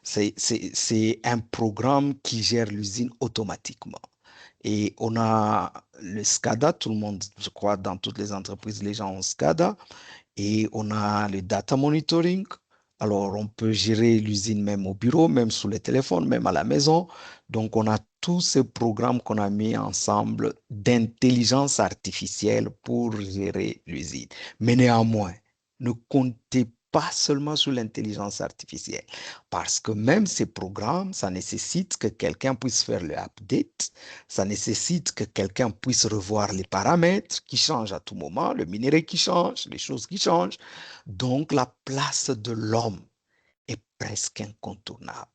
C'est un programme qui gère l'usine automatiquement. Et on a le SCADA, tout le monde, je crois, dans toutes les entreprises, les gens ont SCADA. Et on a le data monitoring. Alors, on peut gérer l'usine même au bureau, même sous le téléphone, même à la maison. Donc, on a tous ces programmes qu'on a mis ensemble d'intelligence artificielle pour gérer l'usine. Mais néanmoins, ne comptez pas seulement sur l'intelligence artificielle, parce que même ces programmes, ça nécessite que quelqu'un puisse faire le update, ça nécessite que quelqu'un puisse revoir les paramètres qui changent à tout moment, le minerai qui change, les choses qui changent. Donc, la place de l'homme est presque incontournable.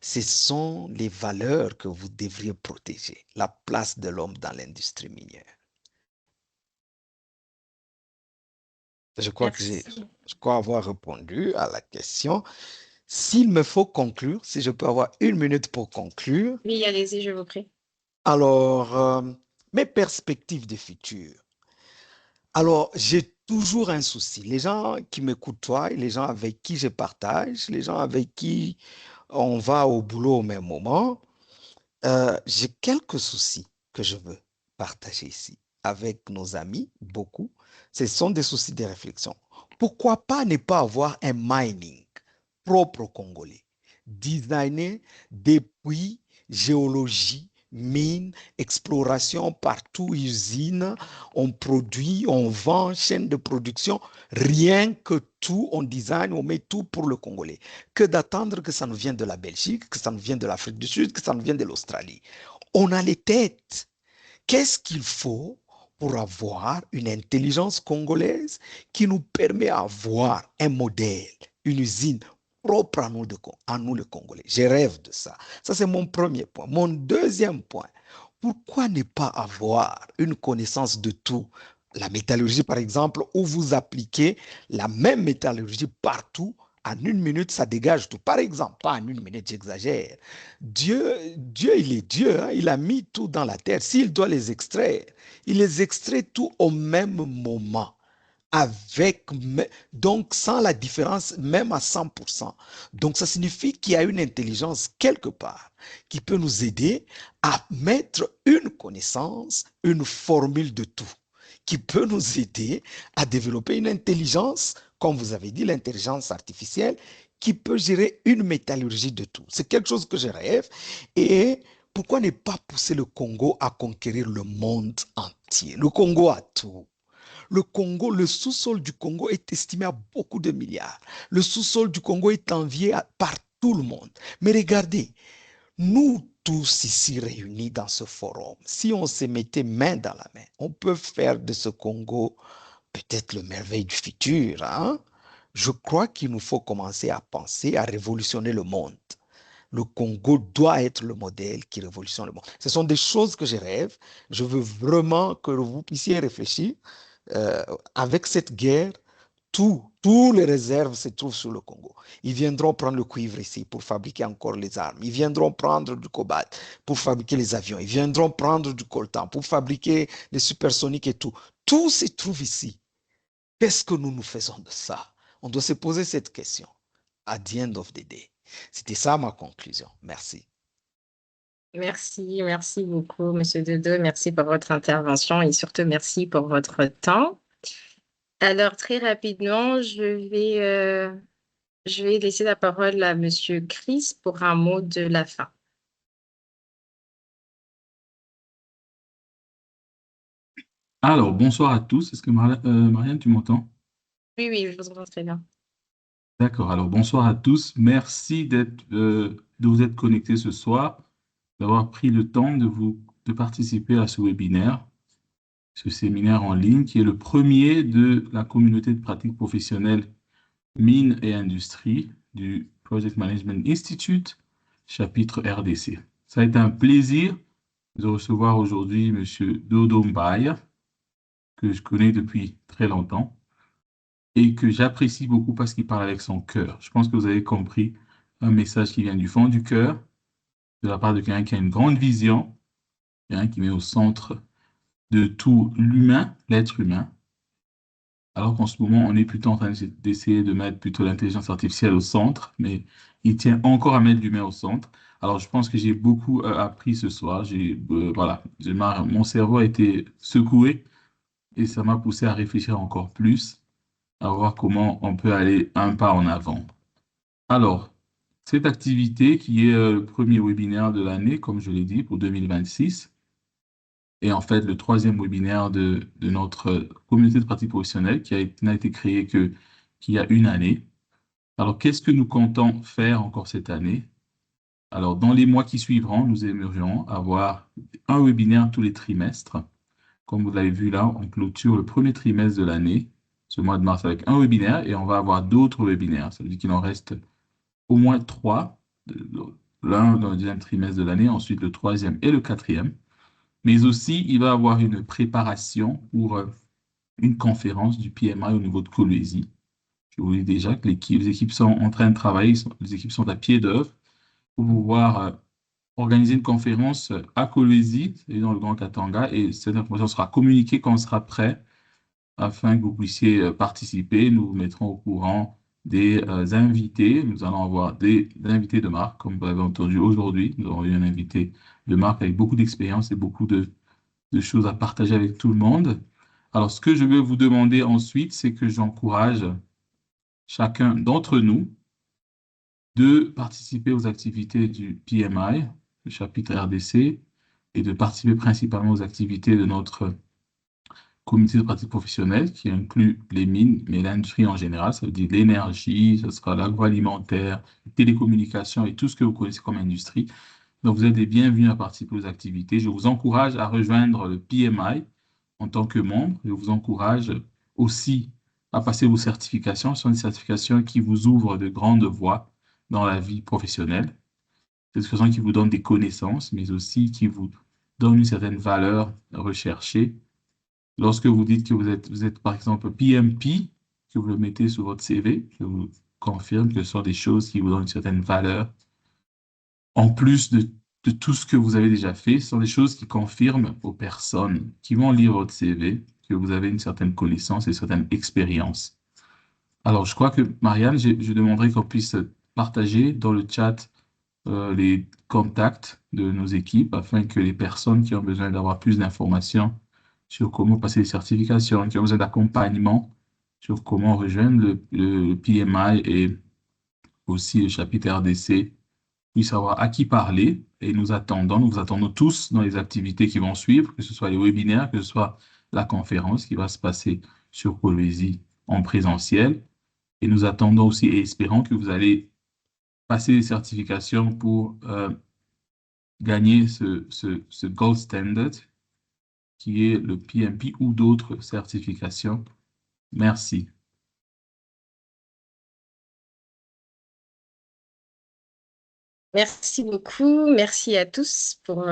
Ce sont les valeurs que vous devriez protéger, la place de l'homme dans l'industrie minière. Merci. Je crois avoir répondu à la question. S'il me faut conclure, si je peux avoir une minute pour conclure, Oui, allez-y, je vous prie. alors, mes perspectives de futur. Alors, j'ai toujours un souci. Les gens qui me côtoient, les gens avec qui je partage, les gens avec qui on va au boulot au même moment, j'ai quelques soucis que je veux partager ici avec nos amis, beaucoup. Ce sont des soucis de réflexion. Pourquoi pas ne pas avoir un mining propre au Congolais, designé depuis géologie, mine, exploration partout, usine, on produit, on vend, chaîne de production, rien que tout, on design, on met tout pour le Congolais. Que d'attendre que ça nous vienne de la Belgique, que ça nous vienne de l'Afrique du Sud, que ça nous vienne de l'Australie. On a les têtes. Qu'est-ce qu'il faut pour avoir une intelligence congolaise qui nous permet d'avoir un modèle, une usine propre à nous les Congolais? Je rêve de ça. Ça, c'est mon premier point. Mon deuxième point, pourquoi ne pas avoir une connaissance de tout? La métallurgie, par exemple, où vous appliquez la même métallurgie partout, en une minute, ça dégage tout. Par exemple, pas en une minute, j'exagère. Dieu, il est Dieu, hein, il a mis tout dans la terre. S'il doit les extraire, il les extrait tout au même moment. donc sans la différence, même à 100%. Donc, ça signifie qu'il y a une intelligence quelque part qui peut nous aider à mettre une connaissance, une formule de tout, qui peut nous aider à développer une intelligence, comme vous avez dit, l'intelligence artificielle, qui peut gérer une métallurgie de tout. C'est quelque chose que je rêve. Et pourquoi ne pas pousser le Congo à conquérir le monde entier? Le Congo a tout. Le Congo, le sous-sol du Congo est estimé à beaucoup de milliards. Le sous-sol du Congo est envié par tout le monde. Mais regardez, nous tous ici réunis dans ce forum, si on se mettait main dans la main, on peut faire de ce Congo peut-être le merveille du futur, hein? Je crois qu'il nous faut commencer à penser à révolutionner le monde. Le Congo doit être le modèle qui révolutionne le monde. Ce sont des choses que je rêve. Je veux vraiment que vous puissiez réfléchir. Avec cette guerre, tous les réserves se trouvent sur le Congo. Ils viendront prendre le cuivre ici pour fabriquer encore les armes. Ils viendront prendre du cobalt pour fabriquer les avions. Ils viendront prendre du coltan pour fabriquer les supersoniques et tout. Tout se trouve ici. Qu'est-ce que nous nous faisons de ça? On doit se poser cette question. At the end of the day. C'était ça ma conclusion. Merci. Merci beaucoup, Monsieur Dodo. Merci pour votre intervention et surtout merci pour votre temps. Alors, très rapidement, je vais laisser la parole à Monsieur Chris pour un mot de la fin. Alors, bonsoir à tous. Est-ce que Marianne, tu m'entends? Oui, je vous entends très bien. D'accord. Alors, bonsoir à tous. Merci de vous être connectés ce soir, d'avoir pris le temps de participer à ce webinaire, ce séminaire en ligne, qui est le premier de la communauté de pratique professionnelle mines et industrie du Project Management Institute, chapitre RDC. Ça a été un plaisir de recevoir aujourd'hui M. Dodo Mbaye, que je connais depuis très longtemps et que j'apprécie beaucoup parce qu'il parle avec son cœur. Je pense que vous avez compris un message qui vient du fond du cœur, de la part de quelqu'un qui a une grande vision, quelqu'un qui met au centre de tout l'humain, l'être humain, alors qu'en ce moment, on est plutôt en train d'essayer de mettre plutôt l'intelligence artificielle au centre, mais il tient encore à mettre l'humain au centre. Alors, je pense que j'ai beaucoup appris ce soir. Voilà, mon cerveau a été secoué et ça m'a poussé à réfléchir encore plus, à voir comment on peut aller un pas en avant. Alors, cette activité qui est le premier webinaire de l'année, comme je l'ai dit, pour 2026, est en fait le troisième webinaire de notre communauté de pratique professionnelle n'a été créée qu'il y a une année. Alors, qu'est-ce que nous comptons faire encore cette année? Alors, dans les mois qui suivront, nous aimerions avoir un webinaire tous les trimestres. Comme vous l'avez vu là, on clôture le premier trimestre de l'année, ce mois de mars, avec un webinaire et on va avoir d'autres webinaires. Ça veut dire qu'il en reste au moins trois, l'un dans le deuxième trimestre de l'année, ensuite le troisième et le quatrième. Mais aussi, il va y avoir une préparation pour une conférence du PMI au niveau de Coloésie. Je vous dis déjà que les équipes sont en train de travailler, les équipes sont à pied d'œuvre pour pouvoir organiser une conférence à Coloésie, c'est dans le Grand Katanga, et cette information sera communiquée quand on sera prêt afin que vous puissiez participer. Nous vous mettrons au courant des invités. Nous allons avoir des invités de marque, comme vous l'avez entendu aujourd'hui. Nous avons eu un invité de marque avec beaucoup d'expérience et beaucoup de choses à partager avec tout le monde. Alors, ce que je vais vous demander ensuite, c'est que j'encourage chacun d'entre nous de participer aux activités du PMI, le chapitre RDC, et de participer principalement aux activités de notre comité de pratique professionnelle qui inclut les mines, mais l'industrie en général, ça veut dire l'énergie, ce sera l'agroalimentaire, les télécommunications et tout ce que vous connaissez comme industrie. Donc, vous êtes les bienvenus à participer aux activités. Je vous encourage à rejoindre le PMI en tant que membre. Je vous encourage aussi à passer vos certifications. Ce sont des certifications qui vous ouvrent de grandes voies dans la vie professionnelle. Des certifications qui vous donnent des connaissances, mais aussi qui vous donnent une certaine valeur recherchée. Lorsque vous dites que vous êtes par exemple PMP, que vous le mettez sur votre CV, je vous confirme que ce sont des choses qui vous donnent une certaine valeur. En plus tout ce que vous avez déjà fait, ce sont des choses qui confirment aux personnes qui vont lire votre CV que vous avez une certaine connaissance et une certaine expérience. Alors, je crois que, Marianne, je demanderais qu'on puisse partager dans le chat les contacts de nos équipes afin que les personnes qui ont besoin d'avoir plus d'informations sur comment passer les certifications, qui ont besoin d'accompagnement sur comment rejoindre le PMI et aussi le chapitre RDC, puissent savoir à qui parler. Et nous vous attendons tous dans les activités qui vont suivre, que ce soit les webinaires, que ce soit la conférence qui va se passer sur Polynésie en présentiel. Et nous attendons aussi et espérons que vous allez passer les certifications pour gagner ce gold standard qui est le PMP ou d'autres certifications. Merci. Merci beaucoup. Merci à tous pour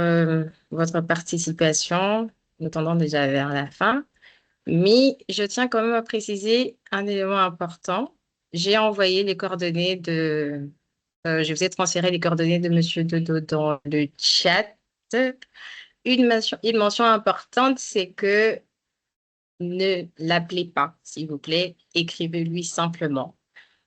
votre participation. Nous tendons déjà vers la fin. Mais je tiens quand même à préciser un élément important. J'ai envoyé les coordonnées je vous ai transféré les coordonnées de Monsieur Dodo dans le chat. Une mention importante, c'est que ne l'appelez pas, s'il vous plaît. Écrivez-lui simplement.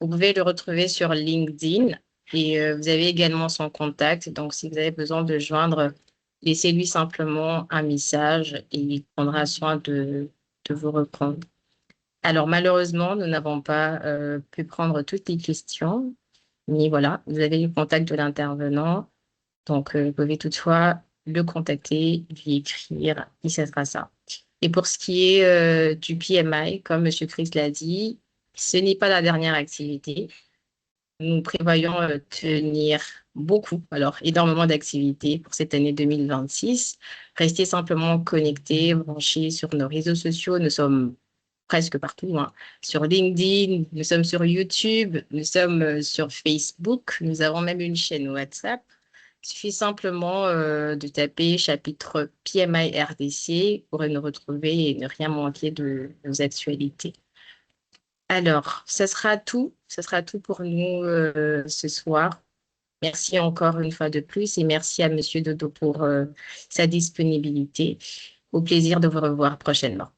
Vous pouvez le retrouver sur LinkedIn et vous avez également son contact. Donc, si vous avez besoin de joindre, laissez-lui simplement un message et il prendra soin de vous répondre. Alors, malheureusement, nous n'avons pas pu prendre toutes les questions, mais voilà, vous avez le contact de l'intervenant. Donc, vous pouvez toutefois le contacter, lui écrire, et ce sera ça. Et pour ce qui est du PMI, comme M. Chris l'a dit, ce n'est pas la dernière activité. Nous prévoyons tenir beaucoup, alors énormément d'activités pour cette année 2026. Restez simplement connectés, branchés sur nos réseaux sociaux. Nous sommes presque partout, hein. Sur LinkedIn, nous sommes sur YouTube, nous sommes sur Facebook, nous avons même une chaîne WhatsApp. Il suffit simplement de taper chapitre PMI RDC pour nous retrouver et ne rien manquer de nos actualités. Alors, ce sera tout. Ce sera tout pour nous ce soir. Merci encore une fois de plus et merci à Monsieur Dodo pour sa disponibilité. Au plaisir de vous revoir prochainement.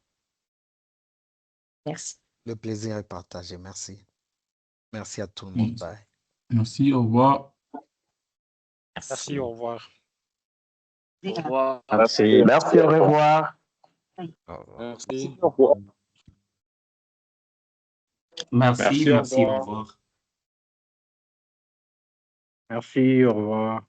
Merci. Le plaisir est partagé. Merci. Merci à tout le monde. Bye. Merci, au revoir. Merci, au revoir. Au revoir. Merci. Merci, au revoir. Au revoir. Merci. Au revoir. Merci, au merci, au revoir. revoir. Merci, au revoir.